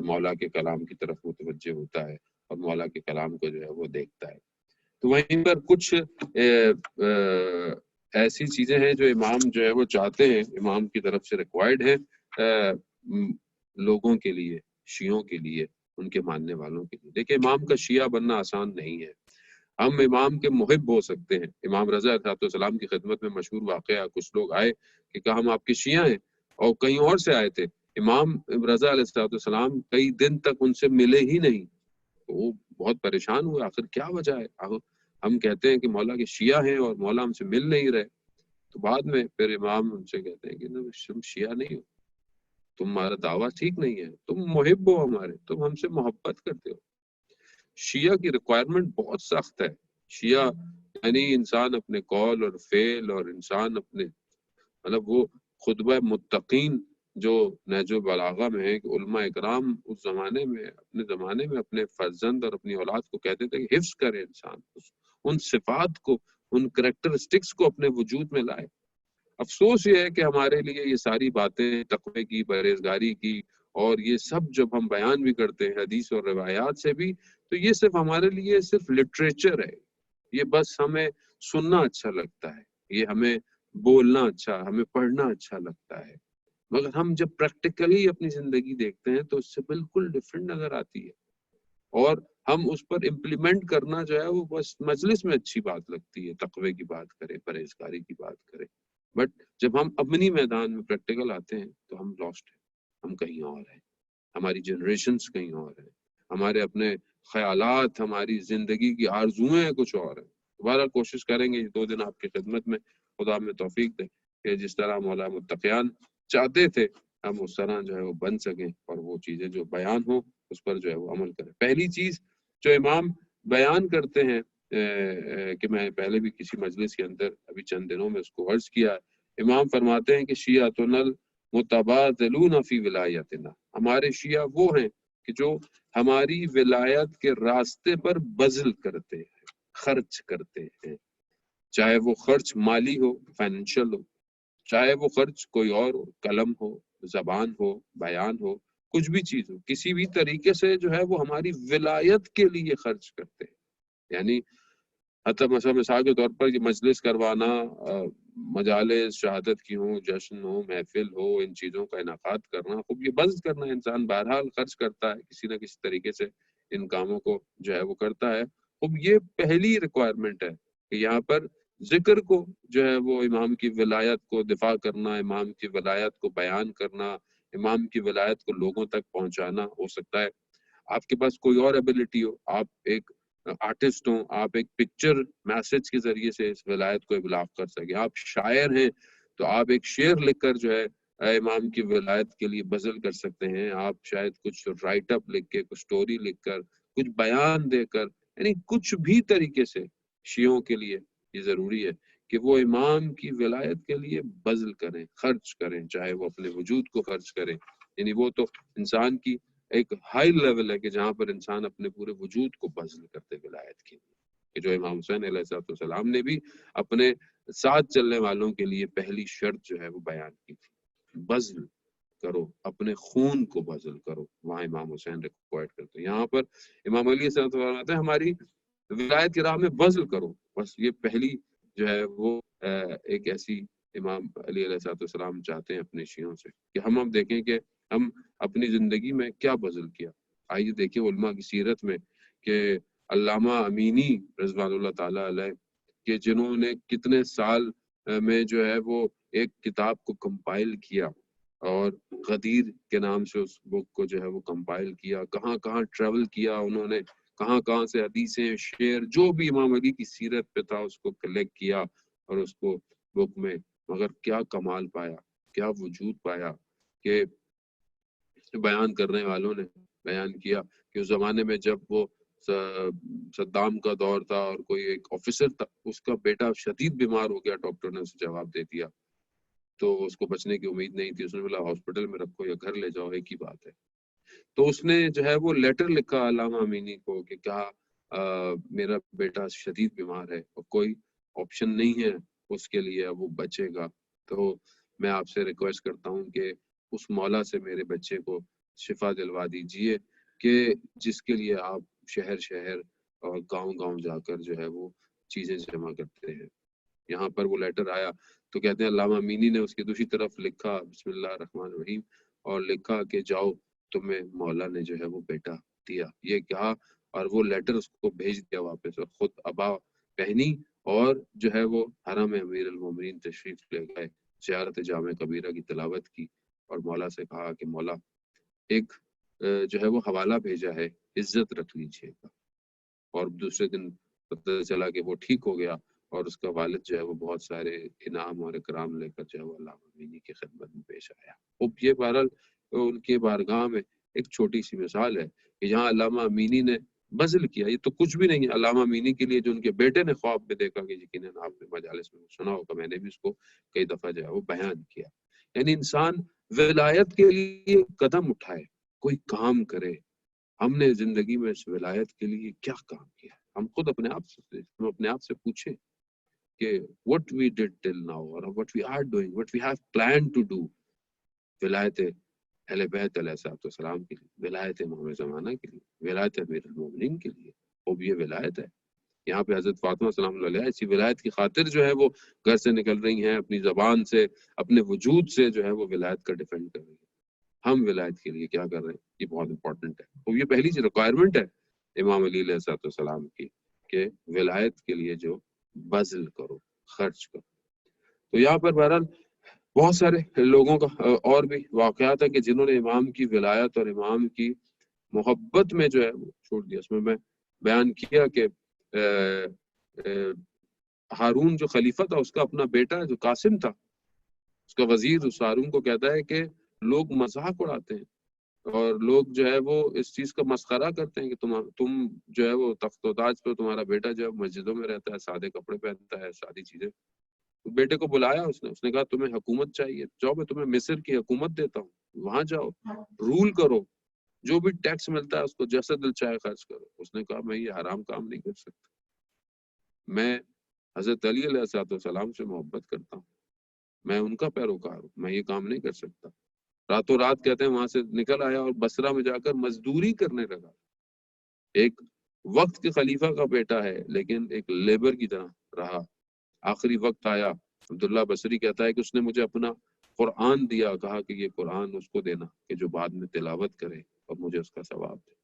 مولا کے کلام کی طرف متوجہ ہوتا ہے اور مولا کے کلام کو جو ہے وہ دیکھتا ہے. تو وہیں پر کچھ ایسی چیزیں ہیں جو امام جو ہے وہ چاہتے ہیں، امام کی طرف سے ریکوائرڈ ہیں لوگوں کے لیے، شیعوں کے لیے، ان کے ماننے والوں کے لیے. دیکھیں امام کا شیعہ بننا آسان نہیں ہے. ہم امام کے محب ہو سکتے ہیں. امام رضا علیہ السلام کی خدمت میں مشہور واقعہ، کچھ لوگ آئے کہ کہا ہم آپ کے شیعہ ہیں، اور کہیں اور سے آئے تھے. امام رضا علیہ السلام کئی دن تک ان سے ملے ہی نہیں. وہ بہت پریشان ہوئے، آخر کیا وجہ ہے؟ ہم کہتے ہیں کہ مولا کے شیعہ ہیں اور مولا ہم سے مل نہیں رہے. تو بعد میں پھر امام ان سے کہتے ہیں کہ تم شیعہ نہیں ہو، تمہارا دعویٰ ٹھیک نہیں ہے، تم محب ہو ہمارے، تم ہم سے محبت کرتے ہو. شیعہ کی ریکوائرمنٹ بہت سخت ہے. شیعہ یعنی انسان اپنے قول اور فعل اور انسان اپنے مطلب وہ خطبہ متقین جو نہج البلاغہ میں ہے کہ علماء اکرام اس زمانے میں اپنے فرزند اور اپنی اولاد کو کہتے تھے کہ حفظ کرے انسان ان صفات کو، ان کریکٹرسٹکس کو اپنے وجود میں لائے. افسوس یہ ہے کہ ہمارے لیے یہ ساری باتیں تقوی کی، پرہیزگاری کی، اور یہ سب جب ہم بیان بھی کرتے ہیں حدیث اور روایات سے بھی، تو یہ صرف ہمارے لیے صرف لٹریچر ہے. یہ بس ہمیں سننا اچھا لگتا ہے، یہ ہمیں بولنا اچھا، ہمیں پڑھنا اچھا لگتا ہے، مگر ہم جب پریکٹیکلی اپنی زندگی دیکھتے ہیں تو اس سے بالکل ڈفرینٹ نظر آتی ہے. اور ہم اس پر امپلیمنٹ کرنا جو ہے وہ بس مجلس میں اچھی بات لگتی ہے، تقوی کی بات کریں، پرہیزگاری کی بات کریں، بٹ جب ہم اپنی میدان میں پریکٹیکل آتے ہیں تو ہم لاسٹ ہیں، ہم کہیں اور ہیں، ہماری جنریشنز کہیں اور ہیں، ہمارے اپنے خیالات، ہماری زندگی کی آرزوئیں کچھ اور ہیں. دوبارہ کوشش کریں گے 2 دن آپ کی خدمت میں، خدا ہمیں توفیق دے کہ جس طرح مولا متقیان چاہتے تھے ہم اس طرح جو ہے وہ بن سکیں، اور وہ چیزیں جو بیان ہوں اس پر جو ہے وہ عمل کریں. پہلی چیز جو امام بیان کرتے ہیں کہ میں پہلے بھی کسی مجلس کے اندر ابھی چند دنوں میں اس کو عرض کیا، امام فرماتے ہیں کہ شیعتنا المتبادلون فی ولایتنا، ہمارے شیعہ وہ ہیں کہ جو ہماری ولایت کے راستے پر بذل کرتے ہیں، خرچ کرتے ہیں، چاہے وہ خرچ مالی ہو، فائنینشیل ہو، چاہے وہ خرچ کوئی اور ہو، قلم ہو، زبان ہو، بیان ہو، کچھ بھی چیز ہو، کسی بھی طریقے سے جو ہے وہ ہماری ولایت کے لیے خرچ کرتے ہیں. یعنی حتی مثال کے طور پر یہ مجلس کروانا، مجالس شہادت کی ہوں، جشن ہو، محفل ہو، ان چیزوں کا انعقاد کرنا، خوب یہ بذل کرنا، انسان بہرحال خرچ کرتا ہے کسی نہ کسی طریقے سے، ان کاموں کو جو ہے وہ کرتا ہے. خوب یہ پہلی ریکوائرمنٹ ہے کہ یہاں پر ذکر کو جو ہے وہ امام کی ولایت کو دفاع کرنا، امام کی ولایت کو بیان کرنا، امام کی ولایت کو لوگوں تک پہنچانا ہو سکتا ہے۔ آپ کے پاس کوئی اور ایبلٹی ہو، آپ ایک آرٹسٹ ہوں، آپ ایک پکچر میسج کے ذریعے سے اس ولایت کو ابلاغ کر سکیں، آپ شاعر ہیں تو آپ ایک شعر لکھ کر جو ہے امام کی ولایت کے لیے بزل کر سکتے ہیں، آپ شاید کچھ رائٹ اپ لکھ کے، کچھ سٹوری لکھ کر، کچھ بیان دے کر، یعنی کچھ بھی طریقے سے شیعوں کے لیے یہ ضروری ہے کہ وہ امام کی ولایت کے لیے بذل کریں، خرچ کریں، چاہے وہ اپنے وجود کو خرچ کریں، یعنی وہ تو انسان کی ایک ہائی لیول ہے کہ جہاں پر انسان اپنے پورے وجود کو بذل کرتے ولایت کے لیے، کہ جو امام حسین علیہ السلام نے بھی اپنے ساتھ چلنے والوں کے لیے پہلی شرط جو ہے وہ بیان کی تھی، بذل کرو، اپنے خون کو بذل کرو، وہاں امام حسین ریکوائرڈ کرتے ہیں۔ یہاں پر امام علی علیہ السلام کہتے ہیں ہماری ولایت کی راہ میں بذل کرو، بس یہ پہلی جو ہے وہ ایک ایسی امام علی علیہ السلام چاہتے ہیں اپنے شیعوں سے کہ ہم دیکھیں کہ ہم اپنی زندگی میں کیا بذل کیا۔ آئیے دیکھیں علماء کی سیرت میں کہ علامہ امینی رضوان اللہ تعالیٰ علیہ کہ جنہوں نے کتنے سال میں جو ہے وہ ایک کتاب کو کمپائل کیا اور غدیر کے نام سے اس بک کو جو ہے وہ کمپائل کیا، کہاں کہاں ٹریول کیا انہوں نے، کہاں کہاں سے حدیثیں، شعر، جو بھی امام علی کی سیرت پہ تھا اس کو کلیکٹ کیا اور اس کو بک میں، مگر کیا کمال پایا، کیا وجود پایا کہ بیان کرنے والوں نے بیان کیا کہ اس زمانے میں جب وہ صدام کا دور تھا اور کوئی ایک آفیسر تھا، اس کا بیٹا شدید بیمار ہو گیا، ڈاکٹر نے اسے جواب دے دیا تو اس کو بچنے کی امید نہیں تھی، اس نے بولا ہاسپٹل میں رکھو یا گھر لے جاؤ ایک ہی بات ہے۔ تو اس نے جو ہے وہ لیٹر لکھا علامہ امینی کو کہ کہا میرا بیٹا شدید بیمار ہے اور کوئی آپشن نہیں ہے اس کے لیے، وہ بچے گا، تو میں آپ سے ریکویسٹ کرتا ہوں کہ اس مولا سے میرے بچے کو شفا دلوا دیجئے کہ جس کے لیے آپ شہر شہر اور گاؤں گاؤں جا کر جو ہے وہ چیزیں جمع کرتے ہیں۔ یہاں پر وہ لیٹر آیا تو کہتے ہیں علامہ امینی نے اس کی دوسری طرف لکھا بسم اللہ الرحمن الرحیم اور لکھا کہ جاؤ تمہیں مولا نے جو ہے وہ بیٹا دیا، یہ کہا اور وہ لیٹر اس کو بھیج دیا واپس، اور خود ابا پہنی اور جو ہے وہ حرم امیر المومنین تشریف لے گئے، زیارت جامع کبیرہ کی تلاوت کی اور مولا سے کہا کہ مولا ایک جو ہے وہ حوالہ بھیجا ہے، عزت رکھ لیجیے گا، اور دوسرے دن پتہ چلا کہ وہ ٹھیک ہو گیا اور اس کا والد جو ہے وہ بہت سارے انعام اور اکرام لے کر جو ہے وہ علامہ امینی کی خدمت میں پیش آیا۔ اب یہ بہرحال ان کے بارگاہ میں ایک چھوٹی سی مثال ہے کہ جہاں علامہ امینی نے بذل کیا، یہ تو کچھ بھی نہیں ہے، علامہ امینی کے لیے جو ان کے بیٹے نے خواب میں دیکھا کہ یقیناً آپ نے مجالس میں سنا ہوگا، میں نے بھی اس کو کئی دفعہ جو ہے وہ بیان کیا، یعنی انسان ولایت کے لیے قدم اٹھائے، کوئی کام کرے۔ ہم نے زندگی میں اس ولایت کے لیے کیا کام کیا؟ ہم خود اپنے آپ سے پوچھیں کہ what we did till now or what we are doing, what we have planned to do ولایت اہل بیت علیہ السلام کے لیے، ولایت امام زمانہ کے لیے، ولایت امیر المومنین کے لیے، وہ یہ ولایت ہے۔ یہاں پہ حضرت فاطمہ سلام اللہ علیہ اسی ولایت کی خاطر جو ہے وہ گھر سے نکل رہی ہیں، اپنی زبان سے، اپنے وجود سے جو ہے وہ ولایت کا ڈیفینڈ کر رہی ہیں۔ ہم ولایت کے لیے کیا کر رہے ہیں، یہ بہت امپورٹنٹ ہے، تو یہ پہلی سی ریکوائرمنٹ ہے امام علی علیہ السلام کی کہ ولایت کے لیے جو بذل کرو، خرچ کرو۔ تو یہاں پر بہرحال بہت سارے لوگوں کا اور بھی واقعات ہیں کہ جنہوں نے امام کی ولایت اور امام کی محبت میں جو ہے وہ چھوڑ دیا۔ اس میں بیان کیا کہ ہارون جو خلیفہ تھا اس کا اپنا بیٹا جو قاسم تھا، اس کا وزیر اس ہارون کو کہتا ہے کہ لوگ مذاق اڑاتے ہیں اور لوگ جو ہے وہ اس چیز کا مسخرہ کرتے ہیں کہ تم جو ہے وہ تخت و تاج پہ تمہارا بیٹا جو ہے مسجدوں میں رہتا ہے، سادے کپڑے پہنتا ہے، سادی چیزیں۔ تو بیٹے کو بلایا اس نے کہا تمہیں حکومت چاہیے، جاؤ میں تمہیں مصر کی حکومت دیتا ہوں، وہاں جاؤ رول کرو، جو بھی ٹیکس ملتا ہے اس کو جیسا دل چاہے خرچ کرو۔ اس نے کہا میں یہ حرام کام نہیں کر سکتا، میں حضرت علی علیہ السلام سے محبت کرتا ہوں، میں ان کا پیروکار ہوں، میں یہ کام نہیں کر سکتا۔ راتوں رات کہتے ہیں وہاں سے نکل آیا اور بصرہ میں جا کر مزدوری کرنے لگا۔ ایک وقت کے خلیفہ کا بیٹا ہے لیکن ایک لیبر کی طرح رہا۔ آخری وقت آیا، عبداللہ بصری کہتا ہے کہ اس نے مجھے اپنا قرآن دیا، کہا کہ یہ قرآن اس کو دینا کہ جو بعد میں تلاوت کرے اور مجھے اس کا ثواب دے،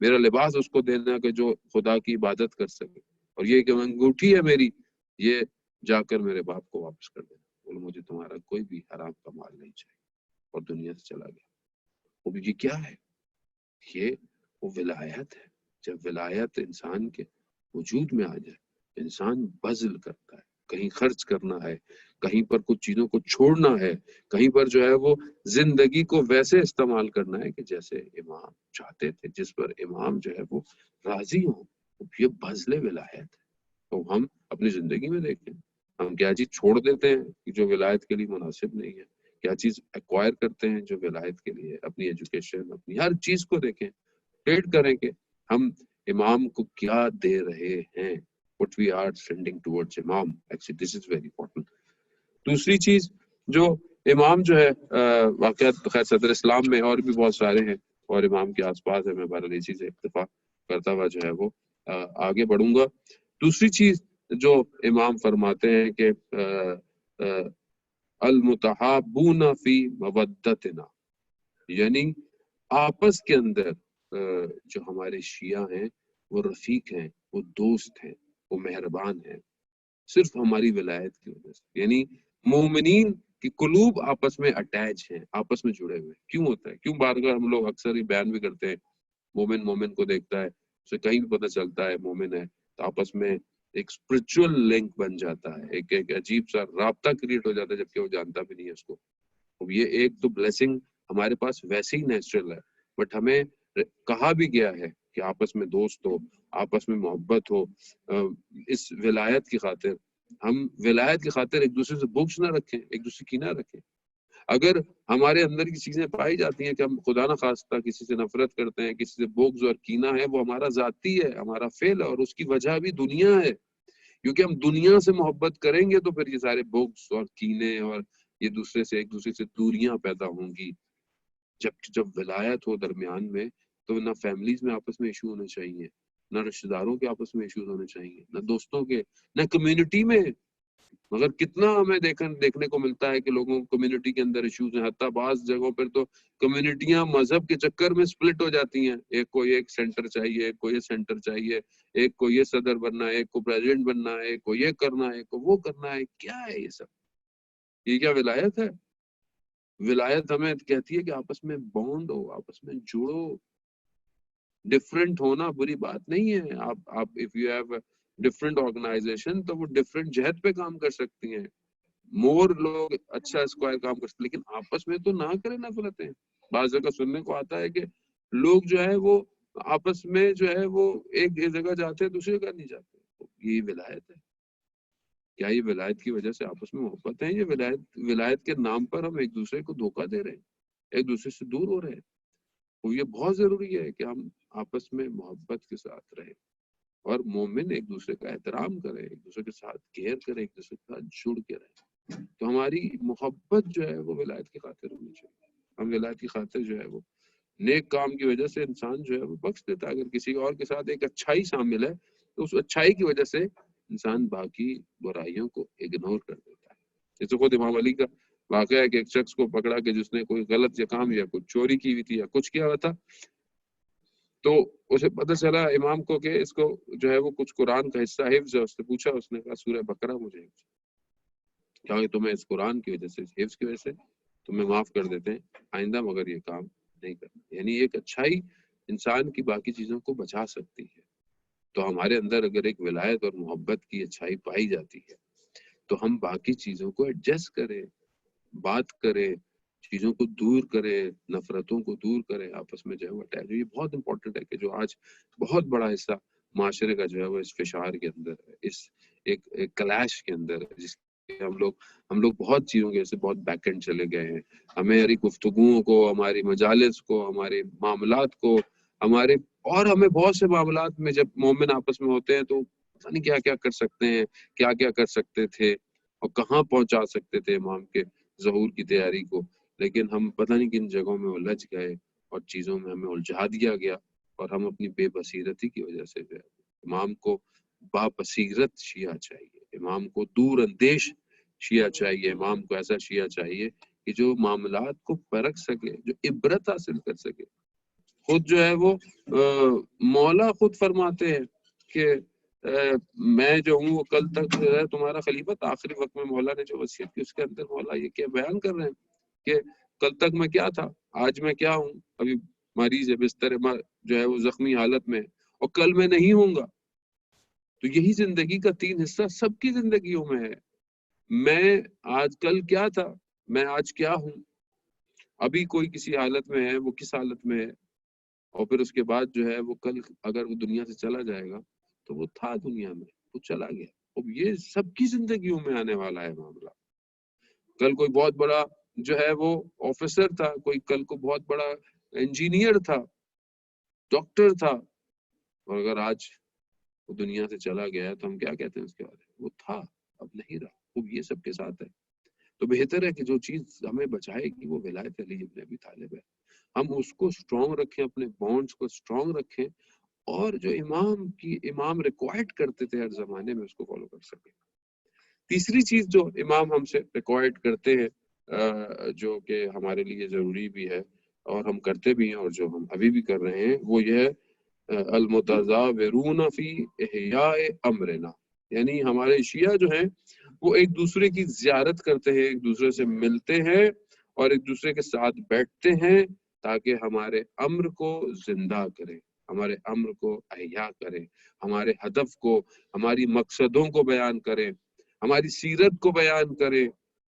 میرا لباس اس کو دینا کہ جو خدا کی عبادت کر سکے، اور یہ کہ انگوٹھی ہے میری یہ جا کر میرے باپ کو واپس کر دینا، بولو مجھے تمہارا کوئی بھی حرام کا مال نہیں چاہیے، اور دنیا سے چلا گیا۔ وہ یہ کیا ہے؟ یہ وہ ولایت ہے۔ جب ولایت انسان کے وجود میں آ جائے، انسان بذل کرتا ہے، کہیں خرچ کرنا ہے، کہیں پر کچھ چیزوں کو چھوڑنا ہے، کہیں پر جو ہے وہ زندگی کو ویسے استعمال کرنا ہے کہ جیسے امام چاہتے تھے، جس پر امام جو ہے وہ راضی ہوں۔ یہ بذل ولایت ہے۔ تو ہم اپنی زندگی میں دیکھیں، ہم کیا چیز چھوڑ دیتے ہیں کہ جو ولایت کے لیے مناسب نہیں ہے، کیا چیز ایکوائر کرتے ہیں جو ولایت کے لیے، اپنی ایجوکیشن، اپنی ہر چیز کو دیکھیں، ریٹ کریں کہ ہم امام کو کیا دے رہے ہیں، what we are sending towards امام. Actually this is very important. دوسری چیز جو امام جو ہے واقعات خیر صدر اسلام میں اور بھی بہت سارے ہیں اور امام کے آس پاس ہے، میں بہرحال اسی سے اکتفا کرتا ہوا جو ہے وہ آگے بڑھوں گا۔ دوسری چیز جو امام فرماتے ہیں کہ المتحابون فی مودتنا، یعنی آپس کے اندر جو ہمارے شیعہ ہیں وہ رفیق ہیں، وہ دوست ہیں، وہ مہربان ہیں، صرف ہماری ولایت کی وجہ سے۔ یعنی مومنین کی قلوب آپس میں اٹیچ ہیں، آپس میں جڑے ہوئے۔ کیوں ہوتا ہے؟ کیوں بار بار ہم لوگ اکثر ہی بیان بھی کرتے ہیں مومن مومن کو دیکھتا ہے، اسے کہیں بھی پتہ چلتا ہے مومن ہے، تو آپس میں ایک اسپرچل لنک بن جاتا ہے، ایک عجیب سا رابطہ کریٹ ہو جاتا ہے، جبکہ وہ جانتا بھی نہیں ہے اس کو۔ اب یہ ایک تو بلیسنگ ہمارے پاس ویسے ہی نیچرل ہے، بٹ ہمیں کہا بھی گیا ہے کہ آپس میں دوست ہو، آپس میں محبت ہو۔ اس ولایت کی خاطر ہم ولایت کی خاطر ایک دوسرے سے بغض نہ رکھیں، ایک دوسرے کی نہ رکھیں۔ اگر ہمارے اندر کی چیزیں پائی جاتی ہیں کہ ہم خدا نہ خواستہ کسی سے نفرت کرتے ہیں، کسی سے بغض اور کینہ ہے، وہ ہمارا ذاتی ہے، ہمارا فعل ہے، اور اس کی وجہ بھی دنیا ہے۔ کیونکہ ہم دنیا سے محبت کریں گے تو پھر یہ سارے بغض اور کینے اور یہ دوسرے سے ایک دوسرے سے دوریاں پیدا ہوں گی۔ جب ولایت ہو درمیان میں تو نہ فیملیز میں آپس میں ایشو ہونے چاہیے، نہ رشتہ داروں کے آپس میں ایشوز ہونے چاہیے، نہ دوستوں کے، نہ کمیونٹی میں۔ مگر کتنا ہمیں دیکھنے کو ملتا ہے کہ لوگوں کمیونٹی کے اندر ایشوز ہیں، حتیٰ بعض جگہوں پر تو کمیونٹیاں مذہب کے چکر میں سپلٹ ہو جاتی ہیں، ایک کو ایک سینٹر چاہیے، ایک کو یہ سینٹر چاہیے، ایک کو یہ صدر بننا ہے، ایک کو پریزیڈنٹ بننا ہے، ایک کو یہ کرنا ہے، ایک کو وہ کرنا ہے۔ کیا ہے یہ سب؟ یہ کیا ولایت ہے؟ ولایت ہمیں کہتی ہے کہ آپس میں بانڈ ہو، آپس میں جڑو۔ ڈفرینٹ ہونا بری بات نہیں ہے۔ آپ if you have a different organization تو وہ ڈفرینٹ جہت پہ کام کر سکتی ہیں، مور لوگ اچھا اسکوائر کام کر سکتے، لیکن آپس میں تو نہ کریں نفرتیں۔ بعض جگہ سننے کو آتا ہے کہ لوگ جو ہے وہ آپس میں جو ہے وہ ایک جگہ جاتے ہیں، دوسری جگہ نہیں جاتے۔ یہ ولایت ہے؟ کیا یہ ولایت کی وجہ سے آپس میں محبت ہے؟ یہ ولایت کے نام پر ہم ایک دوسرے کو دھوکہ دے رہے ہیں، ایک دوسرے سے دور ہو رہے ہیں۔ تو یہ بہت ضروری ہے کہ ہم آپس میں محبت کے ساتھ رہیں، اور مومن ایک دوسرے کا احترام کرے، ایک دوسرے کے ساتھ کیئر کرے، ایک دوسرے کے ساتھ جڑ کے رہے۔ تو ہماری محبت جو ہے وہ ولایت کی خاطر ہونی چاہیے۔ ہم ولایت کی خاطر جو ہے وہ نیک کام کی وجہ سے انسان جو ہے وہ بخش دیتا ہے۔ اگر کسی اور کے ساتھ ایک اچھائی شامل ہے تو اس اچھائی کی وجہ سے انسان باقی برائیوں کو اگنور کر دیتا ہے۔ جیسے خود امام علی کا واقعہ ہے کہ ایک شخص کو پکڑا کہ جس نے کوئی غلط یا کام یا کچھ چوری کی ہوئی تھی یا کچھ کیا ہوا تھا، تو اسے پتہ چلا امام کو کہ اس کو جو ہے وہ کچھ قرآن کا حصہ حفظ ہے۔ اس نے پوچھا، اس نے کہا سورہ بقرہ مجھے حفظ، کیا تمہیں اس قرآن کی وجہ سے، حفظ کی وجہ سے تمہیں معاف کر دیتے ہیں، آئندہ مگر یہ کام نہیں کرنا۔ یعنی ایک اچھائی انسان کی باقی چیزوں کو بچا سکتی ہے۔ تو ہمارے اندر اگر ایک ولایت اور محبت کی اچھائی پائی جاتی ہے تو ہم باقی چیزوں کو ایڈجسٹ کریں، بات کریں، چیزوں کو دور کریں، نفرتوں کو دور کریں، آپس میں جو ہے وہ اٹیچ۔ یہ بہت امپورٹنٹ ہے کہ جو آج بہت بڑا حصہ معاشرے کا جو ہے وہ اس فشار کے اندر ہے، اس ایک کلیش کے اندر ہے، جس کے ہم لوگ بہت چیزوں کے بہت بیک اینڈ چلے گئے ہیں۔ ہماری گفتگوؤں کو، ہماری مجالس کو، ہمارے معاملات کو، ہمیں بہت سے معاملات میں جب مومن آپس میں ہوتے ہیں تو پتہ نہیں کیا کیا کر سکتے ہیں، کیا کیا کر سکتے تھے اور کہاں پہنچا سکتے تھے امام کے ظہور کی تیاری کو، لیکن ہم پتہ نہیں کن جگہوں میں الجھ گئے اور چیزوں میں ہمیں الجھا دیا گیا، اور ہم اپنی بے بصیرتی کی وجہ سے جو ہے امام کو با بصیرت شیعہ چاہیے، امام کو دور اندیش شیعہ چاہیے، امام کو ایسا شیعہ چاہیے کہ جو معاملات کو پرکھ سکے، جو عبرت حاصل کر سکے۔ خود جو ہے وہ مولا خود فرماتے ہیں کہ میں جو ہوں وہ کل تک جو ہے تمہارا خلیفہ تھا. آخری وقت میں مولا نے جو وصیت کی اس کے اندر مولا یہ کیا بیان کر رہے ہیں کہ کل تک میں کیا تھا، آج میں کیا ہوں. ابھی مریض ہے، بستر جو ہے وہ زخمی حالت میں، اور کل میں نہیں ہوں گا. تو یہی زندگی کا 3 حصہ سب کی زندگیوں میں ہے. میں آج کل کیا تھا، میں آج کیا ہوں. ابھی کوئی کسی حالت میں ہے، وہ کس حالت میں ہے، اور پھر اس کے بعد جو ہے وہ کل اگر وہ دنیا سے چلا جائے گا تو وہ تھا دنیا میں، وہ چلا گیا. اب یہ سب کی زندگیوں میں آنے والا ہے معاملہ. کل کوئی بہت بڑا جو ہے وہ آفیسر تھا، کوئی کل کو بہت بڑا انجینئر تھا، ڈاکٹر تھا، اور اگر آج وہ دنیا سے چلا گیا تو ہم کیا کہتے ہیں اس کے بارے میں؟ وہ تھا، اب نہیں رہا. وہ یہ سب کے ساتھ ہے. تو بہتر ہے کہ جو چیز ہمیں بچائے گی وہ ولایت علی ابن ابی طالب ہے. ہم اس کو اسٹرانگ رکھیں، اپنے بانڈز کو اسٹرانگ رکھیں، اور جو امام ریکوائرڈ کرتے تھے ہر زمانے میں اس کو فالو کر سکیں. تیسری چیز جو امام ہم سے ریکوائرڈ کرتے ہیں جو کہ ہمارے لیے ضروری بھی ہے اور ہم کرتے بھی ہیں اور جو ہم ابھی بھی کر رہے ہیں، وہ یہ ہے المتظاہرون فی احیاء امرنا. یعنی ہمارے شیعہ جو ہیں وہ ایک دوسرے کی زیارت کرتے ہیں، ایک دوسرے سے ملتے ہیں اور ایک دوسرے کے ساتھ بیٹھتے ہیں تاکہ ہمارے امر کو زندہ کریں، ہمارے امر کو احیا کریں، ہمارے ہدف کو، ہماری مقصدوں کو بیان کریں، ہماری سیرت کو بیان کریں.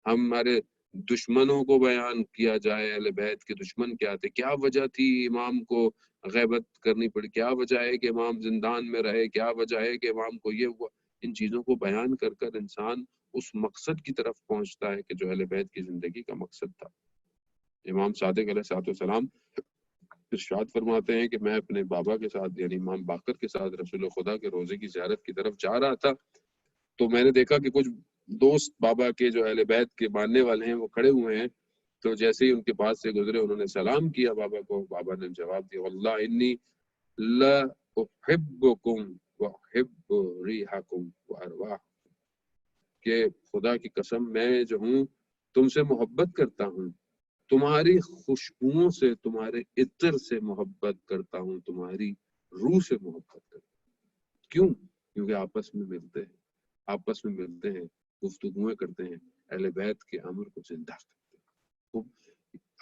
ہمارے دشمنوں کو بیان کیا جائے، اہل بیت کے دشمن کیا تھے، کیا وجہ تھی امام کو غیبت کرنی پڑی، کیا وجہ ہے کہ امام زندان میں رہے، کیا وجہ ہے کہ امام کو یہ ہوا. ان چیزوں کو بیان کر کر انسان اس مقصد کی طرف پہنچتا ہے کہ جو اہل بیت کی زندگی کا مقصد تھا. امام صادق علیہ السلام ارشاد فرماتے ہیں کہ میں اپنے بابا کے ساتھ یعنی امام باقر کے ساتھ رسول خدا کے روزے کی زیارت کی طرف جا رہا تھا، تو میں نے دیکھا کہ کچھ دوست بابا کے جو اہل بیت کے ماننے والے ہیں وہ کھڑے ہوئے ہیں. تو جیسے ہی ان کے پاس سے گزرے انہوں نے سلام کیا بابا کو. بابا نے جواب دیا واللہ انی لا احبکم واحب ریحکم وارواحکم، کہ خدا کی قسم میں جو ہوں تم سے محبت کرتا ہوں، تمہاری خوشبوؤں سے، تمہارے عطر سے محبت کرتا ہوں، تمہاری روح سے محبت کرتا ہوں. کیوں؟ کیونکہ آپس میں ملتے ہیں، گفتگویں کرتے ہیں، اہل بیت کے امر کو زندہ کرتے ہیں.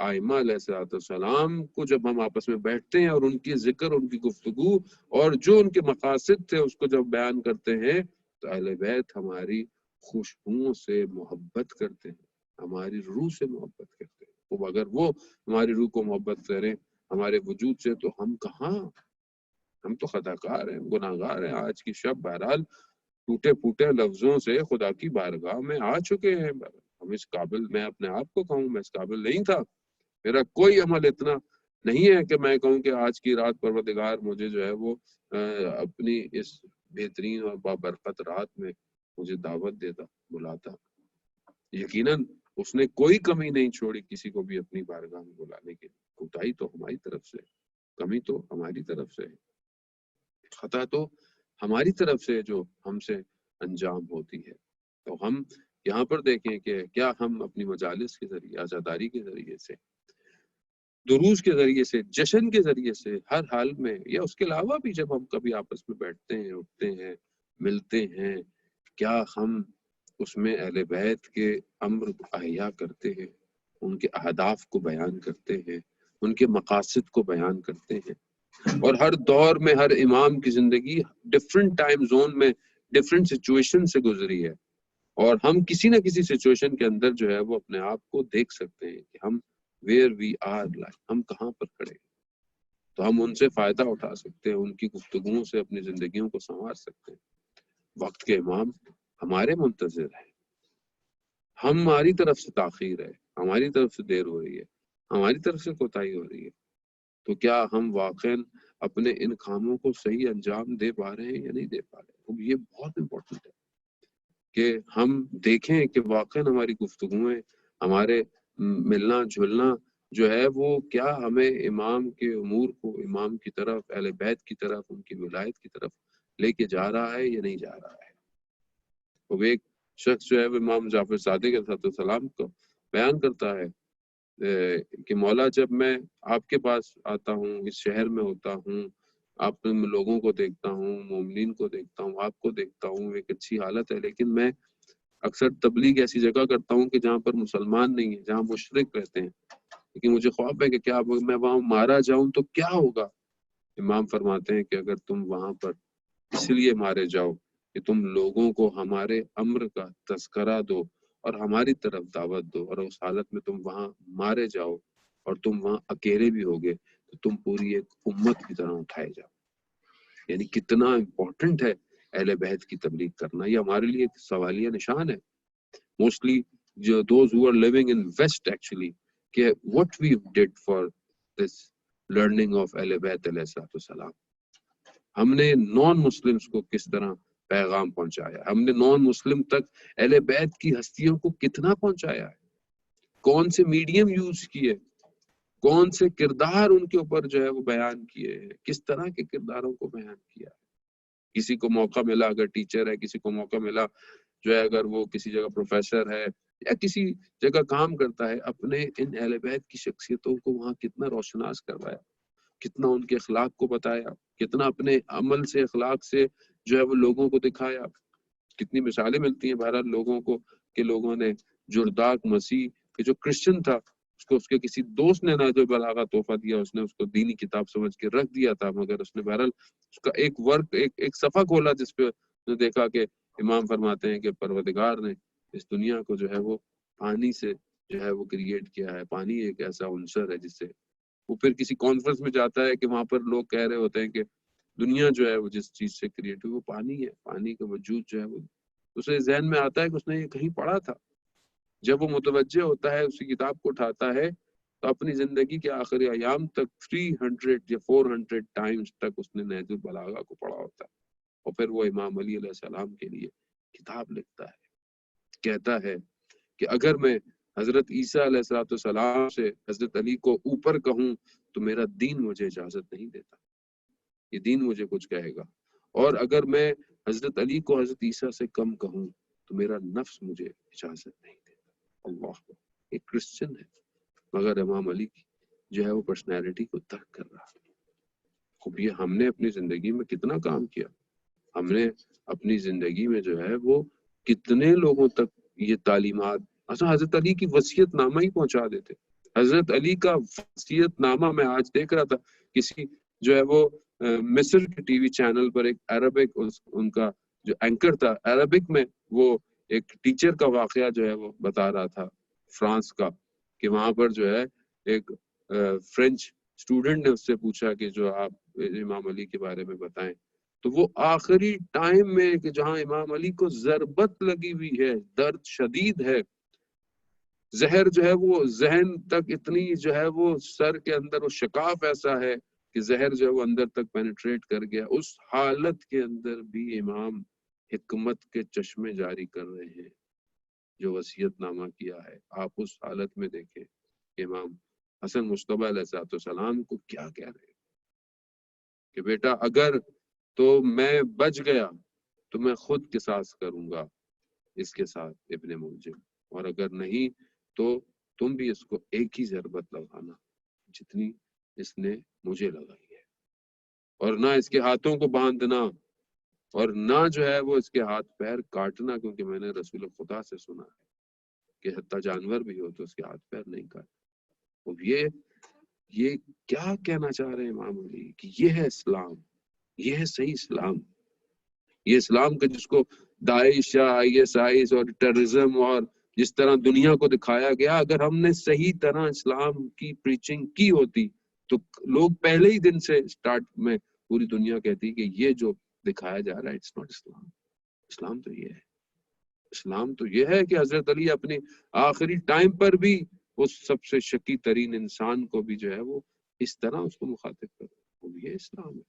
ائمہ علیہ السلام کو جب ہم آپس میں بیٹھتے ہیں اور ان کی ذکر، ان کی گفتگو اور جو ان کے مقاصد تھے اس کو جب بیان کرتے ہیں تو اہل بیت ہماری خوشبوؤں سے محبت کرتے ہیں، ہماری روح سے محبت کرتے ہیں. اگر وہ ہماری روح کو محبت کریں ہمارے وجود سے تو ہم کہاں، ہم تو خطاکار ہیں، گناہگار ہیں. آج کی شب بہرحال ٹوٹے پھوٹے لفظوں سے خدا کی بارگاہ میں آ چکے ہیں. ہم اس قابل، میں اپنے آپ کو کہوں میں اس قابل نہیں تھا. میرا کوئی عمل اتنا نہیں ہے کہ میں کہوں کہ آج کی رات پروردگار مجھے جو ہے وہ اپنی اس بہترین اور بابرکت رات میں مجھے دعوت دیتا، بلاتا. یقیناً اس نے کوئی کمی نہیں چھوڑی کسی کو بھی اپنی بارگاہ میں بلانے کے. کوتاہی تو ہماری طرف سے، کمی تو ہماری طرف سے، خطا تو ہماری طرف سے جو ہم سے انجام ہوتی ہے. تو ہم یہاں پر دیکھیں کہ کیا ہم اپنی مجالس کے ذریعے، عزاداری کے ذریعے سے، دروس کے ذریعے سے، جشن کے ذریعے سے، ہر حال میں یا اس کے علاوہ بھی جب ہم کبھی آپس میں بیٹھتے ہیں، اٹھتے ہیں، ملتے ہیں، کیا ہم اس میں اہل بیت کے امر کو احیا کرتے ہیں، ان کے اہداف کو بیان کرتے ہیں، ان کے مقاصد کو بیان کرتے ہیں. اور ہر دور میں ہر امام کی زندگی ڈفرینٹ ٹائم زون میں ڈفرینٹ سچویشن سے گزری ہے، اور ہم کسی نہ کسی سچویشن کے اندر جو ہے وہ اپنے آپ کو دیکھ سکتے ہیں کہ ہم ویئر وی آر لائک، ہم کہاں پر کھڑے ہیں. تو ہم ان سے فائدہ اٹھا سکتے ہیں، ان کی گفتگوؤں سے اپنی زندگیوں کو سنوار سکتے ہیں. وقت کے امام ہمارے منتظر ہیں، ہماری طرف سے تاخیر ہے، ہماری طرف سے دیر ہو رہی ہے، ہماری طرف سے کوتاہی ہو رہی ہے. تو کیا ہم واقعاً اپنے ان کاموں کو صحیح انجام دے پا رہے ہیں یا نہیں دے پا رہے ہیں؟ تو یہ بہت امپورٹنٹ ہے کہ ہم دیکھیں کہ واقعاً ہماری گفتگویں، ہمارے ملنا جلنا جو ہے وہ کیا ہمیں امام کے امور کو، امام کی طرف، اہل بیت کی طرف، ان کی ولایت کی طرف لے کے جا رہا ہے یا نہیں جا رہا ہے. وہ ایک شخص جو ہے وہ امام جعفر صادق علیہ السلام کو بیان کرتا ہے کہ مولا جب میں آپ کے پاس آتا ہوں، اس شہر میں ہوتا ہوں، آپ لوگوں کو دیکھتا ہوں، مومنین کو دیکھتا ہوں، آپ کو دیکھتا ہوں، ایک اچھی حالت ہے، لیکن میں اکثر تبلیغ ایسی جگہ کرتا ہوں کہ جہاں پر مسلمان نہیں ہیں، جہاں مشرک رہتے ہیں، لیکن مجھے خوف ہے کہ کیا میں وہاں مارا جاؤں تو کیا ہوگا۔ امام فرماتے ہیں کہ اگر تم وہاں پر اس لیے مارے جاؤ کہ تم لوگوں کو ہمارے امر کا تذکرہ دو اور ہماری طرف دعوت دو، اور اس حالت میں تم وہاں مارے جاؤ اور تم وہاں اکیلے بھی ہوگے تو تم پوری ایک امت کی طرح اٹھائے جاؤ۔ یعنی کتنا امپورٹنٹ ہے اہل بیت کی تبلیغ کرنا، یہ ہمارے لیے ایک سوالیہ نشان ہے۔ موسٹلی جو those who are living in West actually, کہ what we did for this learning of اہل بیت علیہ السلام، ہم نے نان مسلمس کو کس طرح پیغام پہنچایا، ہم نے نان مسلم تک اہل بیت کی ہستیوں کو کتنا پہنچایا ہے، کون سے میڈیم یوز کیے، کون سے کردار ان کے اوپر جو ہے وہ بیان کیے ہیں، کس طرح کے کرداروں کو بیان کیا ہے۔ کسی کو موقع ملا اگر ٹیچر ہے، کسی کو موقع ملا جو ہے اگر وہ کسی جگہ پروفیسر ہے یا کسی جگہ کام کرتا ہے، اپنے ان اہل بیت کی شخصیتوں کو وہاں کتنا روشناس کروایا، کتنا ان کے اخلاق کو بتایا، کتنا اپنے عمل سے اخلاق سے جو ہے وہ لوگوں کو دکھایا۔ کتنی مثالیں ملتی ہیں بہرحال لوگوں کو کہ لوگوں نے جرداق مسیح کہ جو کرسچن تھا اس کے کسی دوست نے نہج البلاغہ تحفہ دیا، اس نے اس کو دینی کتاب سمجھ کے رکھ دیا تھا، مگر اس نے بہرحال اس کا ایک ورک ایک صفحہ کھولا جس پہ نے دیکھا کہ امام فرماتے ہیں کہ پروردگار نے اس دنیا کو جو ہے وہ پانی سے جو ہے وہ کریٹ کیا ہے، پانی ایک ایسا عنصر ہے جس سے وہ پھر کسی کانفرنس میں جاتا ہے کہ وہاں پر لوگ کہہ رہے ہوتے ہیں کہ دنیا جو ہے وہ جس چیز سے کریٹ ہوئی وہ پانی ہے، پانی کا وجود جو ہے وہ اسے ذہن میں آتا ہے کہ اس نے یہ کہیں پڑھا تھا۔ جب وہ متوجہ ہوتا ہے اسی کتاب کو اٹھاتا ہے تو اپنی زندگی کے آخری ایام تک 300 یا 400 ٹائمز تک اس نے نہج البلاغہ کو پڑھا ہوتا ہے، اور پھر وہ امام علی علیہ السلام کے لیے کتاب لکھتا ہے، کہتا ہے کہ اگر میں حضرت عیسیٰ علیہ السلام سے حضرت علی کو اوپر کہوں تو میرا دین مجھے اجازت نہیں دیتا، یہ دین مجھے کچھ کہے گا، اور اگر میں حضرت علی کو حضرت عیسیٰ سے کم کہوں تو میرا نفس مجھے اجازت نہیں دیتا۔ اللہ، ایک کرسچن ہے مگر امام علی کی جو ہے وہ پرسنالٹی کو درک کر رہا ہے۔ خوب یہ ہم نے اپنی زندگی میں کتنا کام کیا، ہم نے اپنی زندگی میں جو ہے وہ کتنے لوگوں تک یہ تعلیمات، اصلا حضرت علی کی وصیت نامہ ہی پہنچا دیتے۔ حضرت علی کا وصیت نامہ میں آج دیکھ رہا تھا کسی جو ہے وہ مصر کے ٹی وی چینل پر ایک عربک ان کا جو اینکر تھا، عربک میں وہ ایک ٹیچر کا واقعہ جو ہے وہ بتا رہا تھا فرانس کا، کہ وہاں پر جو ہے ایک فرینچ اسٹوڈنٹ نے اس سے پوچھا کہ جو آپ امام علی کے بارے میں بتائیں، تو وہ آخری ٹائم میں کہ جہاں امام علی کو ضربت لگی ہوئی ہے، درد شدید ہے، زہر جو ہے وہ ذہن تک اتنی جو ہے وہ سر کے اندر وہ شکاف ایسا ہے کہ زہر جو ہے وہ اندر تک پینیٹریٹ کر گیا، اس حالت کے اندر بھی امام حکمت کے چشمے جاری کر رہے ہیں جو وصیت نامہ کیا ہے۔ آپ اس حالت میں دیکھیں کہ امام حسن مجتبی علیہ السلام کو کیا کہہ رہے ہیں کہ بیٹا اگر تو میں بچ گیا تو میں خود قصاص کروں گا اس کے ساتھ ابن ملجم، اور اگر نہیں تو تم بھی اس کو ایک ہی ضربت لگانا جتنی اس نے مجھے لگائی ہے، اور نہ اس کے ہاتھوں کو باندھنا اور نہ جو ہے وہ اس کے ہاتھ پیر کاٹنا، کیونکہ میں نے رسول خدا سے سنا ہے کہ حتیٰ جانور بھی ہو تو اس کے ہاتھ پیر نہیں کاٹنا۔ اب یہ کیا کہنا چاہ رہے ہیں امام علی کہ یہ ہے اسلام، یہ ہے صحیح اسلام، یہ اسلام کا جس کو داعش یا ISIS اور ٹیررزم اور جس طرح دنیا کو دکھایا گیا، اگر ہم نے صحیح طرح اسلام کی پریچنگ کی ہوتی تو لوگ پہلے ہی دن سے سٹارٹ میں پوری دنیا کہتی کہ یہ جو دکھایا جا رہا ہے اٹس ناٹ اسلام، اسلام تو یہ ہے، اسلام تو یہ ہے کہ حضرت علی اپنی آخری ٹائم پر بھی اس سب سے شقی ترین انسان کو بھی جو ہے وہ اس طرح اس کو مخاطب کرے، وہ یہ اسلام ہے۔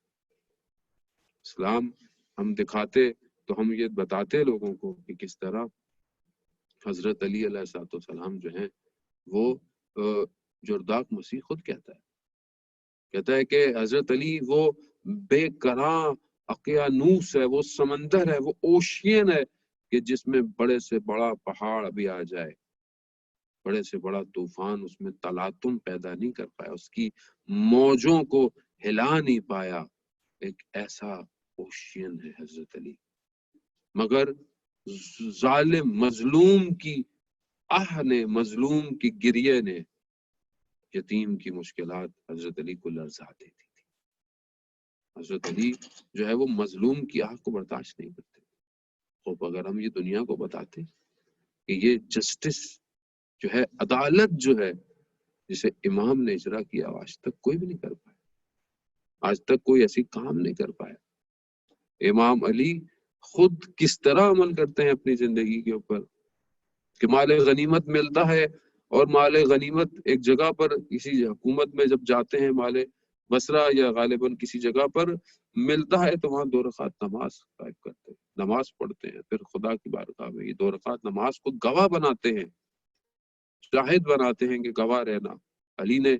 اسلام ہم دکھاتے تو ہم یہ بتاتے لوگوں کو کہ کس طرح حضرت علی علیہ السلام جو ہیں وہ جرداق مسیح خود کہتا ہے کہ حضرت علی وہ بے کراں اقیانوس ہے، وہ سمندر ہے، وہ اوشین ہے کہ جس میں بڑے سے بڑا پہاڑ بھی آ جائے، بڑے سے بڑا طوفان اس میں تلاطم پیدا نہیں کر پایا، اس کی موجوں کو ہلا نہیں پایا، ایک ایسا اوشین ہے حضرت علی، مگر ظالم مظلوم کی آہ نے، مظلوم کی گریہ نے، یتیم کی مشکلات حضرت علی کو لرزا دیتی تھی۔ حضرت علی جو ہے وہ مظلوم کی آہ کو برداشت نہیں کرتے۔ خوب اگر ہم یہ دنیا کو بتاتے کہ یہ جسٹس جو ہے، عدالت جو ہے جسے امام نے اجرا کیا، آج تک کوئی بھی نہیں کر پایا، آج تک کوئی ایسی کام نہیں کر پایا۔ امام علی خود کس طرح عمل کرتے ہیں اپنی زندگی کے اوپر کہ مال غنیمت ملتا ہے، اور مال غنیمت ایک جگہ پر کسی حکومت میں جب جاتے ہیں، مال بصرہ یا غالباً کسی جگہ پر ملتا ہے تو وہاں 2 رکعت نماز قائم کرتے ہیں، نماز پڑھتے ہیں، پھر خدا کی بارگاہ میں یہ 2 رکعت نماز کو گواہ بناتے ہیں، شاہد بناتے ہیں کہ گواہ رہنا۔ علی نے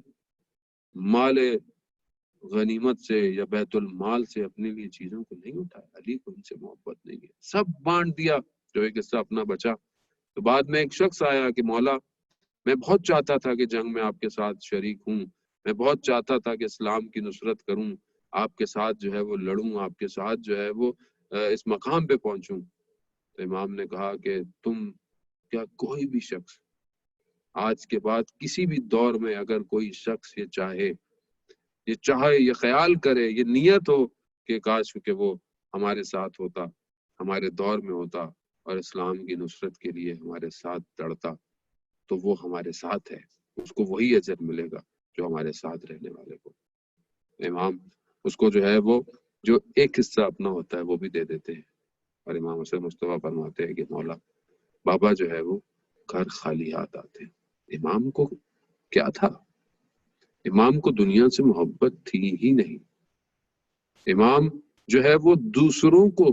مال غنیمت سے یا بیت المال سے اپنے لیے چیزوں کو نہیں اٹھایا، علی کو ان سے محبت نہیں ہے، سب بانٹ دیا۔ جو ایک حصہ اپنا بچا تو بعد میں ایک شخص آیا کہ مولا میں بہت چاہتا تھا کہ جنگ میں آپ کے ساتھ شریک ہوں، میں بہت چاہتا تھا کہ اسلام کی نصرت کروں، آپ کے ساتھ جو ہے وہ لڑوں، آپ کے ساتھ جو ہے وہ اس مقام پہ پہنچوں۔ تو امام نے کہا کہ تم کیا کوئی بھی شخص آج کے بعد کسی بھی دور میں اگر کوئی شخص یہ چاہے، یہ خیال کرے، یہ نیت ہو کہ کاش کہ وہ ہمارے ساتھ ہوتا، ہمارے دور میں ہوتا اور اسلام کی نصرت کے لیے ہمارے ساتھ لڑتا، تو وہ ہمارے ساتھ ہے، اس کو وہی اجر ملے گا جو ہمارے ساتھ رہنے والے کو۔ امام اس کو جو ہے وہ جو ایک حصہ اپنا ہوتا ہے وہ بھی دے دیتے ہیں، اور امام حسن مصطفیٰ فرماتے ہیں کہ مولا بابا جو ہے وہ گھر خالی ہاتھ آتے ہیں۔ امام کو کیا تھا؟ امام کو دنیا سے محبت تھی ہی نہیں۔ امام جو ہے وہ دوسروں کو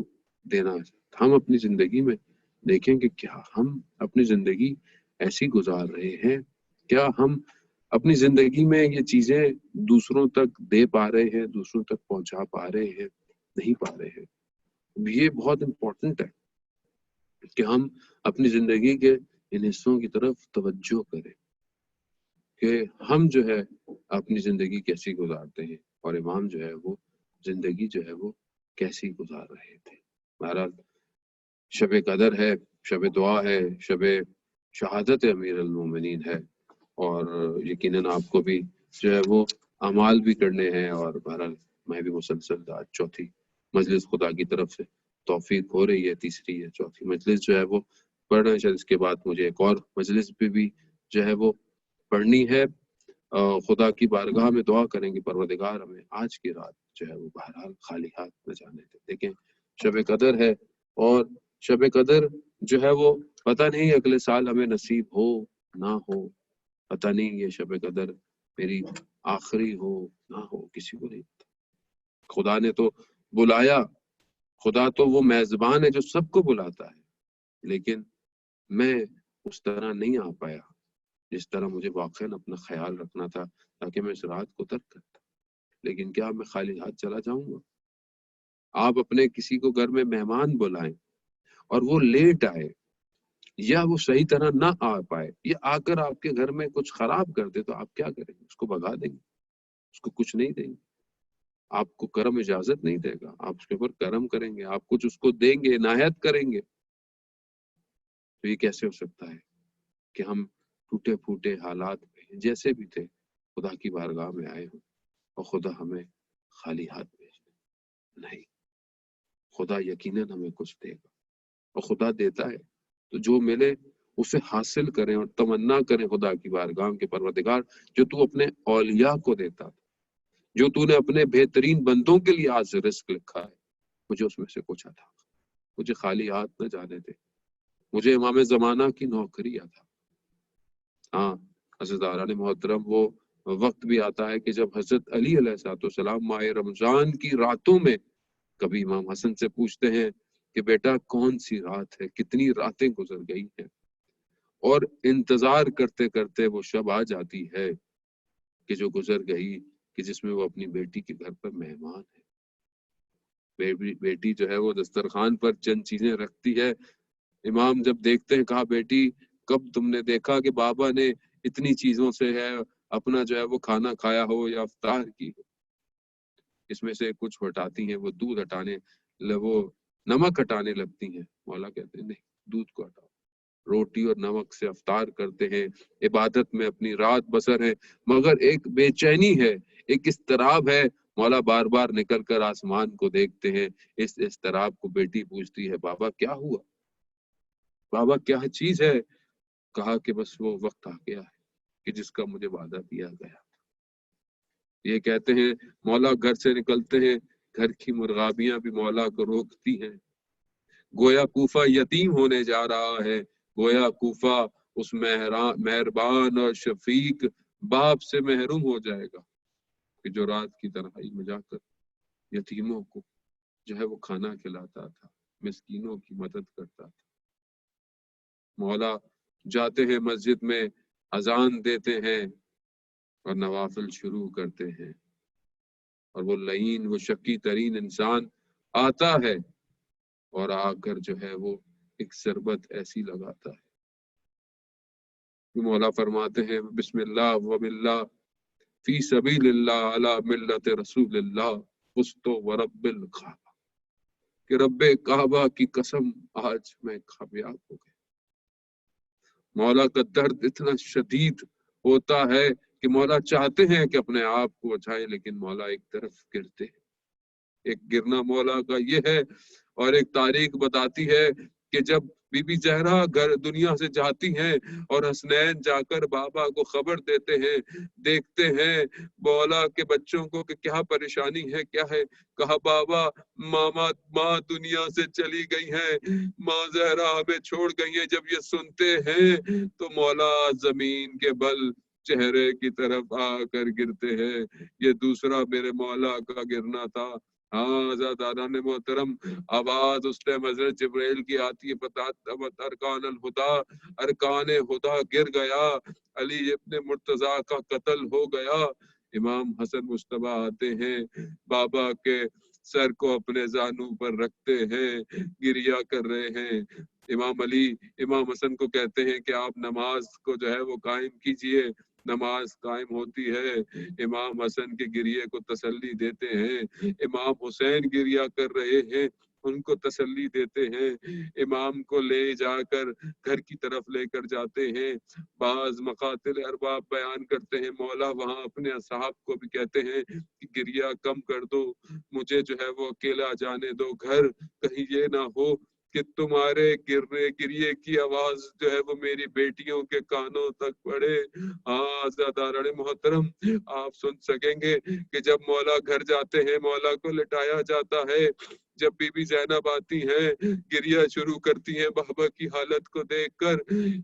دینا۔ ہم اپنی زندگی میں دیکھیں کہ کیا ہم اپنی زندگی ایسی گزار رہے ہیں، کیا ہم اپنی زندگی میں یہ چیزیں دوسروں تک دے پا رہے ہیں، دوسروں تک پہنچا پا رہے ہیں؟ نہیں پا رہے ہیں۔ یہ بہت امپورٹنٹ ہے کہ ہم اپنی زندگی کے ان حصوں کی طرف توجہ کریں کہ ہم جو ہے اپنی زندگی کیسی گزارتے ہیں، اور امام جو ہے وہ زندگی جو ہے وہ کیسی گزار رہے تھے۔ بہرحال شب قدر ہے، شب دعا ہے، شب شہادت امیر المومنین ہے، اور یقیناً آپ کو بھی جو ہے وہ اعمال بھی کرنے ہیں، اور بہرحال میں بھی مسلسل آج چوتھی مجلس خدا کی طرف سے توفیق ہو رہی ہے، تیسری یا چوتھی مجلس جو ہے وہ پڑھ رہے ہیں، شاید اس کے بعد مجھے ایک اور مجلس پہ بھی جو ہے وہ پڑھنی ہے۔ خدا کی بارگاہ میں دعا کریں گے پروردگار ہمیں آج کی رات جو ہے وہ بہرحال خالی ہاتھ نہ جانے دے۔ دیکھیں شب قدر ہے، اور شب قدر جو ہے وہ پتہ نہیں اگلے سال ہمیں نصیب ہو نہ ہو، پتہ نہیں یہ شب قدر میری آخری ہو نہ ہو، کسی کو نہیں پتا۔ خدا نے تو بلایا، خدا تو وہ میزبان ہے جو سب کو بلاتا ہے، لیکن میں اس طرح نہیں آ پایا جس طرح مجھے واقعاً اپنا خیال رکھنا تھا تاکہ میں اس رات کو ترک کرتا۔ لیکن کیا میں خالی ہاتھ چلا جاؤں گا؟ آپ اپنے کسی کو گھر میں مہمان بلائیں اور وہ لیٹ آئے یا وہ صحیح طرح نہ آ پائے، یا آ کر آپ کے گھر میں کچھ خراب کر دے، تو آپ کیا کریں گے؟ اس کو بھگا دیں گے؟ اس کو کچھ نہیں دیں گے؟ آپ کو کرم اجازت نہیں دے گا، آپ اس کے اوپر کرم کریں گے، آپ کچھ اس کو دیں گے، عنایت کریں گے؟ تو یہ کیسے ہو سکتا ہے کہ ہم ٹوٹے پھوٹے حالات میں جیسے بھی تھے خدا کی بارگاہ میں آئے ہوں اور خدا ہمیں خالی ہاتھ بھیج دے؟ نہیں، خدا یقیناً ہمیں کچھ دے گا، اور خدا دیتا ہے تو جو ملے اسے حاصل کریں اور تمنا کریں خدا کی بارگاہ کے پروردگار، جو تو اپنے اولیاء کو دیتا، جو تو نے اپنے بہترین بندوں کے لیے آج رزق لکھا ہے، مجھے اس میں سے کچھ عطا، مجھے خالی ہاتھ نہ جانے دے، مجھے امام زمانہ کی نوکری عطا۔ ہاں حضرت آران محترم، وہ وقت بھی آتا ہے کہ جب حضرت علی علیہ السلام ماہ رمضان کی راتوں میں کبھی امام حسن سے پوچھتے ہیں کہ بیٹا کون سی رات ہے، کتنی راتیں گزر گئی ہیں، اور انتظار کرتے کرتے وہ شب آ جاتی ہے کہ جو گزر گئی، کہ جس میں وہ اپنی بیٹی کے گھر پر مہمان ہے۔ بیٹی جو ہے وہ دسترخوان پر چند چیزیں رکھتی ہے، امام جب دیکھتے ہیں کہا بیٹی کب تم نے دیکھا کہ بابا نے اتنی چیزوں سے ہے اپنا جو ہے وہ کھانا کھایا ہو یا افطار کی ہو؟ اس میں سے کچھ ہٹاتی ہیں، وہ دودھ ہٹانے وہ نمک ہٹانے لگتی ہیں۔ مولا کہتے ہیں نہیں، دودھ کو ہٹاؤ، روٹی اور نمک سے افطار کرتے ہیں، عبادت میں اپنی رات بسر ہے، مگر ایک بے چینی ہے، ایک اضطراب ہے۔ مولا بار بار نکل کر آسمان کو دیکھتے ہیں، اس اضطراب کو بیٹی پوچھتی ہے بابا کیا ہوا، بابا کیا چیز ہے؟ کہا کہ بس وہ وقت آ گیا ہے کہ جس کا مجھے وعدہ دیا گیا۔ یہ کہتے ہیں مولا گھر سے نکلتے ہیں، گھر کی مرغابیاں بھی مولا کو روکتی ہیں، گویا کوفہ یتیم ہونے جا رہا ہے، گویا کوفہ اس مہربان اور شفیق باپ سے محروم ہو جائے گا کہ جو رات کی تنہائی میں جا کر یتیموں کو جو ہے وہ کھانا کھلاتا تھا، مسکینوں کی مدد کرتا تھا۔ مولا جاتے ہیں مسجد میں، اذان دیتے ہیں اور نوافل شروع کرتے ہیں، اور وہ لعین، وہ شقی ترین انسان آتا ہے اور آ کر جو ہے وہ ایک ضربت ایسی لگاتا ہے۔ مولا فرماتے ہیں بسم اللہ و باللہ فی سبیل اللہ علی ملت رسول اللہ فزت ورب الکعبہ، کہ رب کعبہ کی قسم آج میں کامیاب ہو گیا۔ مولا کا درد اتنا شدید ہوتا ہے کہ مولا چاہتے ہیں کہ اپنے آپ کو بچائیں، لیکن مولا ایک طرف گرتے ہیں۔ ایک گرنا مولا کا یہ ہے، اور ایک تاریخ بتاتی ہے کہ جب بی بی زہرا گھر دنیا سے جاتی ہیں اور حسنین جا کر بابا کو خبر دیتے ہیں، دیکھتے ہیں مولا کے بچوں کو کہ کیا پریشانی ہے، کیا ہے، کہا بابا ماں دنیا سے چلی گئی ہیں، ماں زہرا ہمیں چھوڑ گئی ہیں۔ جب یہ سنتے ہیں تو مولا زمین کے بل چہرے کی طرف آ کر گرتے ہیں۔ یہ دوسرا میرے مولا کا گرنا تھا۔ ہاں عزیزان محترم، آواز اس ٹائم حضرت جبرائیل کی آتی ہے، بتات ارکان الہدا، ارکان ہدا گر گیا، علی ابن مرتضیٰ کا قتل ہو گیا۔ امام حسن مجتبیٰ آتے ہیں، بابا کے سر کو اپنے زانو پر رکھتے ہیں، گریا کر رہے ہیں۔ امام علی امام حسن کو کہتے ہیں کہ آپ نماز کو جو ہے وہ قائم کیجئے۔ نماز قائم ہوتی ہے، امام حسن کے گریے کو تسلی دیتے ہیں، امام حسین گریا کر رہے ہیں، ان کو تسلی دیتے ہیں، امام کو لے جا کر گھر کی طرف لے کر جاتے ہیں۔ بعض مقاتل ارباب بیان کرتے ہیں مولا وہاں اپنے اصحاب کو بھی کہتے ہیں کہ گریا کم کر دو، مجھے جو ہے وہ اکیلا جانے دو گھر، کہیں یہ نہ ہو کہ تمہارے گریے کی آواز جو ہے وہ میری بیٹیوں کے کانوں تک پڑے۔ ہاں زیادہ محترم، آپ سن سکیں گے کہ جب مولا گھر جاتے ہیں، مولا کو لٹایا جاتا ہے، جب بی بی زینب آتی ہیں، گریا شروع کرتی ہیں بابا کی حالت کو دیکھ کر۔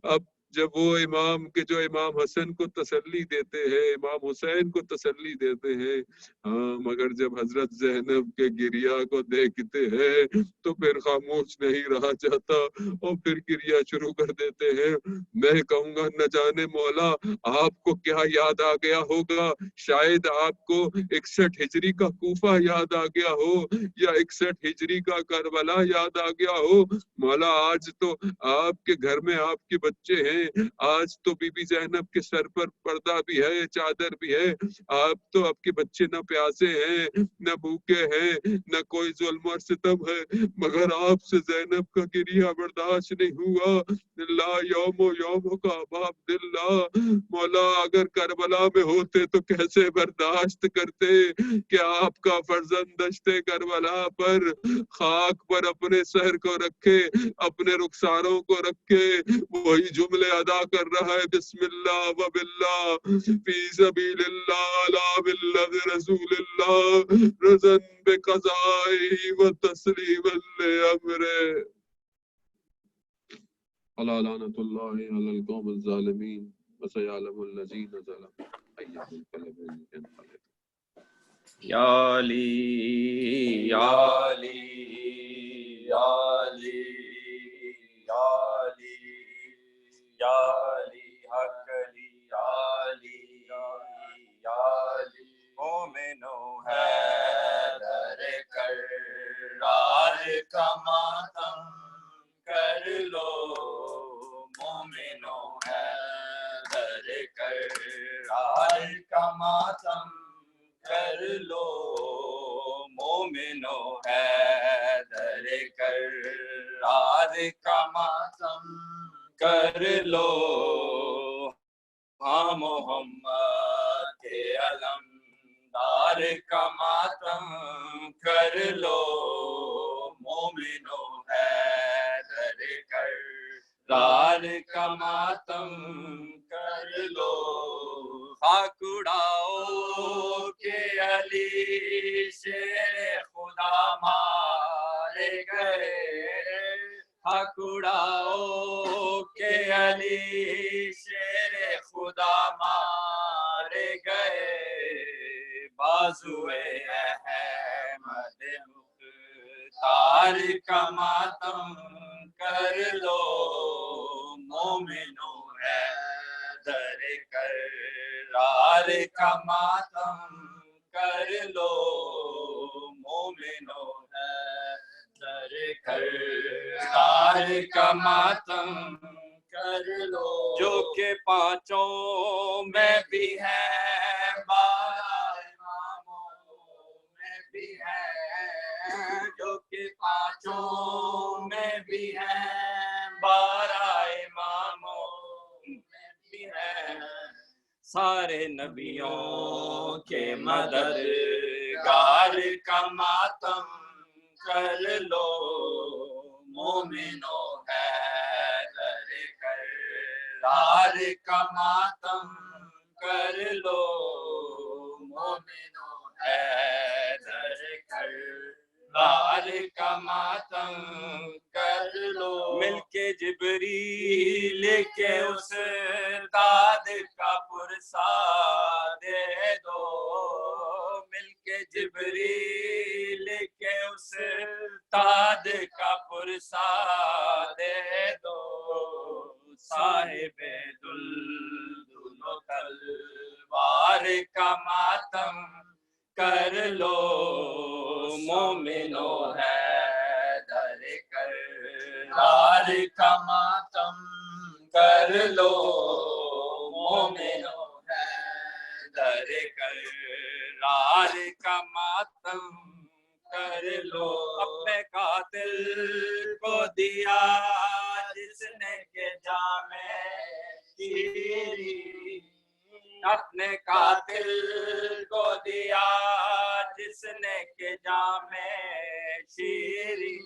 اب جب وہ امام کے جو امام حسن کو تسلی دیتے ہیں، امام حسین کو تسلی دیتے ہیں، ہاں مگر جب حضرت زینب کے گریا کو دیکھتے ہیں تو پھر خاموش نہیں رہا جاتا اور پھر گریا شروع کر دیتے ہیں۔ میں کہوں گا نہ جانے مولا آپ کو کیا یاد آ گیا ہوگا، شاید آپ کو 61 ہجری کا کوفہ یاد آ گیا ہو یا 61 ہجری کا کربلا یاد آ گیا ہو۔ مولا آج تو آپ کے گھر میں آپ کے بچے ہیں، آج تو بی بی زینب کے سر پر پردہ بھی ہے، چادر بھی ہے، آپ تو آپ کے بچے نہ پیاسے ہیں نہ بھوکے ہیں، نہ کوئی ظلم اور ستم ہے، مگر آپ سے زینب کا گریہ برداشت نہیں ہوا۔ لا یوم کا باب دلہ، مولا اگر کربلا میں ہوتے تو کیسے برداشت کرتے کہ آپ کا فرزند دشتے کربلا پر خاک پر اپنے سر کو رکھے، اپنے رخساروں کو رکھے، وہی جملے ادا کر رہا ہے بسم اللہ و باللہ فی سبیل اللہ علی ملت رسول اللہ رضن بقضائی و تسلیما لامرہ۔ الا لعنۃ اللہ علی القوم الظالمین وسیعلم الذین ظلموا ای منقلب انقلبوا۔ یا علی یا علی یا علی یا علی یا علی حق علی یا علی یا علی مومنو حیدر کرار کا ماتم کر لو، مومنو حیدر کرار کا ماتم کر لو، کا ماتم کر لو، ہاں محمد کے علمدار کا ماتم کر لو، مومنو حیدر کرار کا ماتم کر لو، خاک اڑاؤ کہ علی شیر خدا مارے گئے، خاک اڑاؤ کہ علی شیر خدا مارے گئے، بازوئے احمد مختار کا ماتم کر لو، مومنو حیدر کرار کا ماتم کر لو، مومنو حیدر کرار کا ماتم کر لو، جو کہ پانچوں میں بھی ہے، 12 اماموں میں بھی ہے، جو کہ پانچوں میں بھی ہے، 12 اماموں میں بھی ہے، سارے نبیوں کے مددگار کا ماتم کر لو، مومنو حیدر کرار کا ماتم کر لو، مومنو حیدر کرار کا ماتم کر لو، مل کے جبریل کے استاد کا پرسہ دے دو، مل کے جبریل کے استاد کا پرسہ دے دو، صاحب دلدل و تلوار کا ماتم کر لو، مومنو حیدر کرار کا ماتم کر لو، مومنو حیدر کرار کا ماتم کر لو، اپنے قاتل کو دیا جس نے کہ جام شیری، اپنے قاتل کو دیا جس نے کہ جام شیری،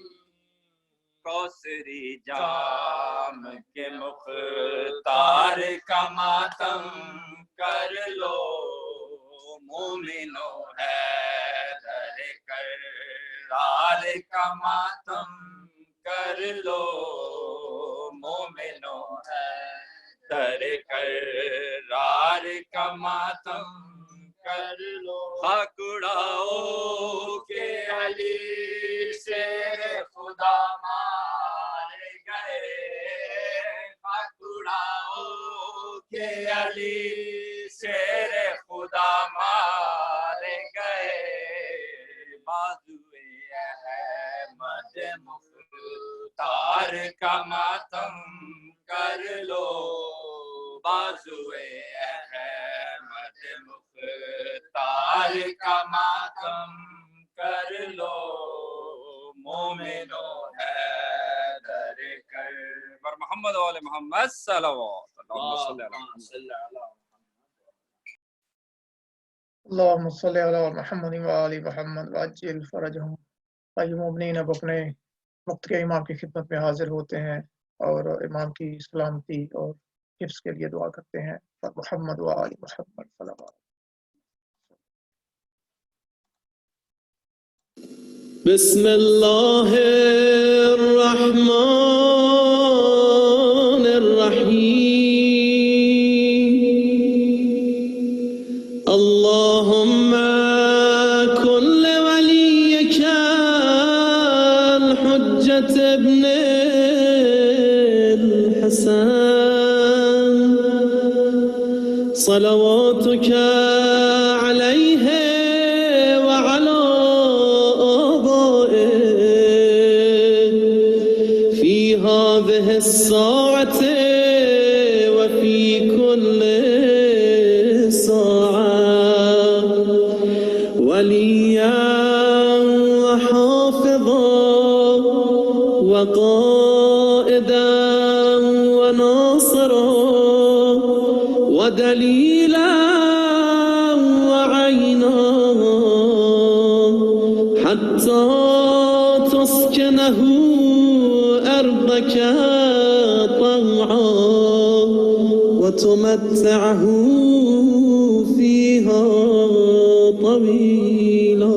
کوثری جام کے مختار کا ماتم کر لو، مومنو حیدر کرار کا ماتم کر لو، مومنو حیدر کرار کا ماتم کر لو، خاک اڑاؤ کہ علی شیر خدا مارے گئے، خاک اڑاؤ کہ علی شیر خدا مارے گئے، بازوئے احمد مختار کا ماتم کر لو، بازوئے احمد مختار کا ماتم کر لو، مومنو حیدر کر محمد و آل محمد صلوات، اللہم صلی علی اللہم صلی علی محمد و آل محمد وعجل فرجہم۔ مومنین اب اپنے مقتدی امام کی خدمت میں حاضر ہوتے ہیں اور امام کی سلامتی اور حفظ کے لیے دعا کرتے ہیں۔ محمد و آل محمد صلوات۔ بسم اللہ الرحمن الرحیم، اللہم کن لولیک الحجة ابن الحسن صلواتک علیہ وعلى آبائه في هذه الساعة وفي كل ساعة وليا وحافظا وقائدا قائدا وناصرا ودليلا وعينا حتى تسكنه أرضك طوعا وتمتعه فيها طويلا.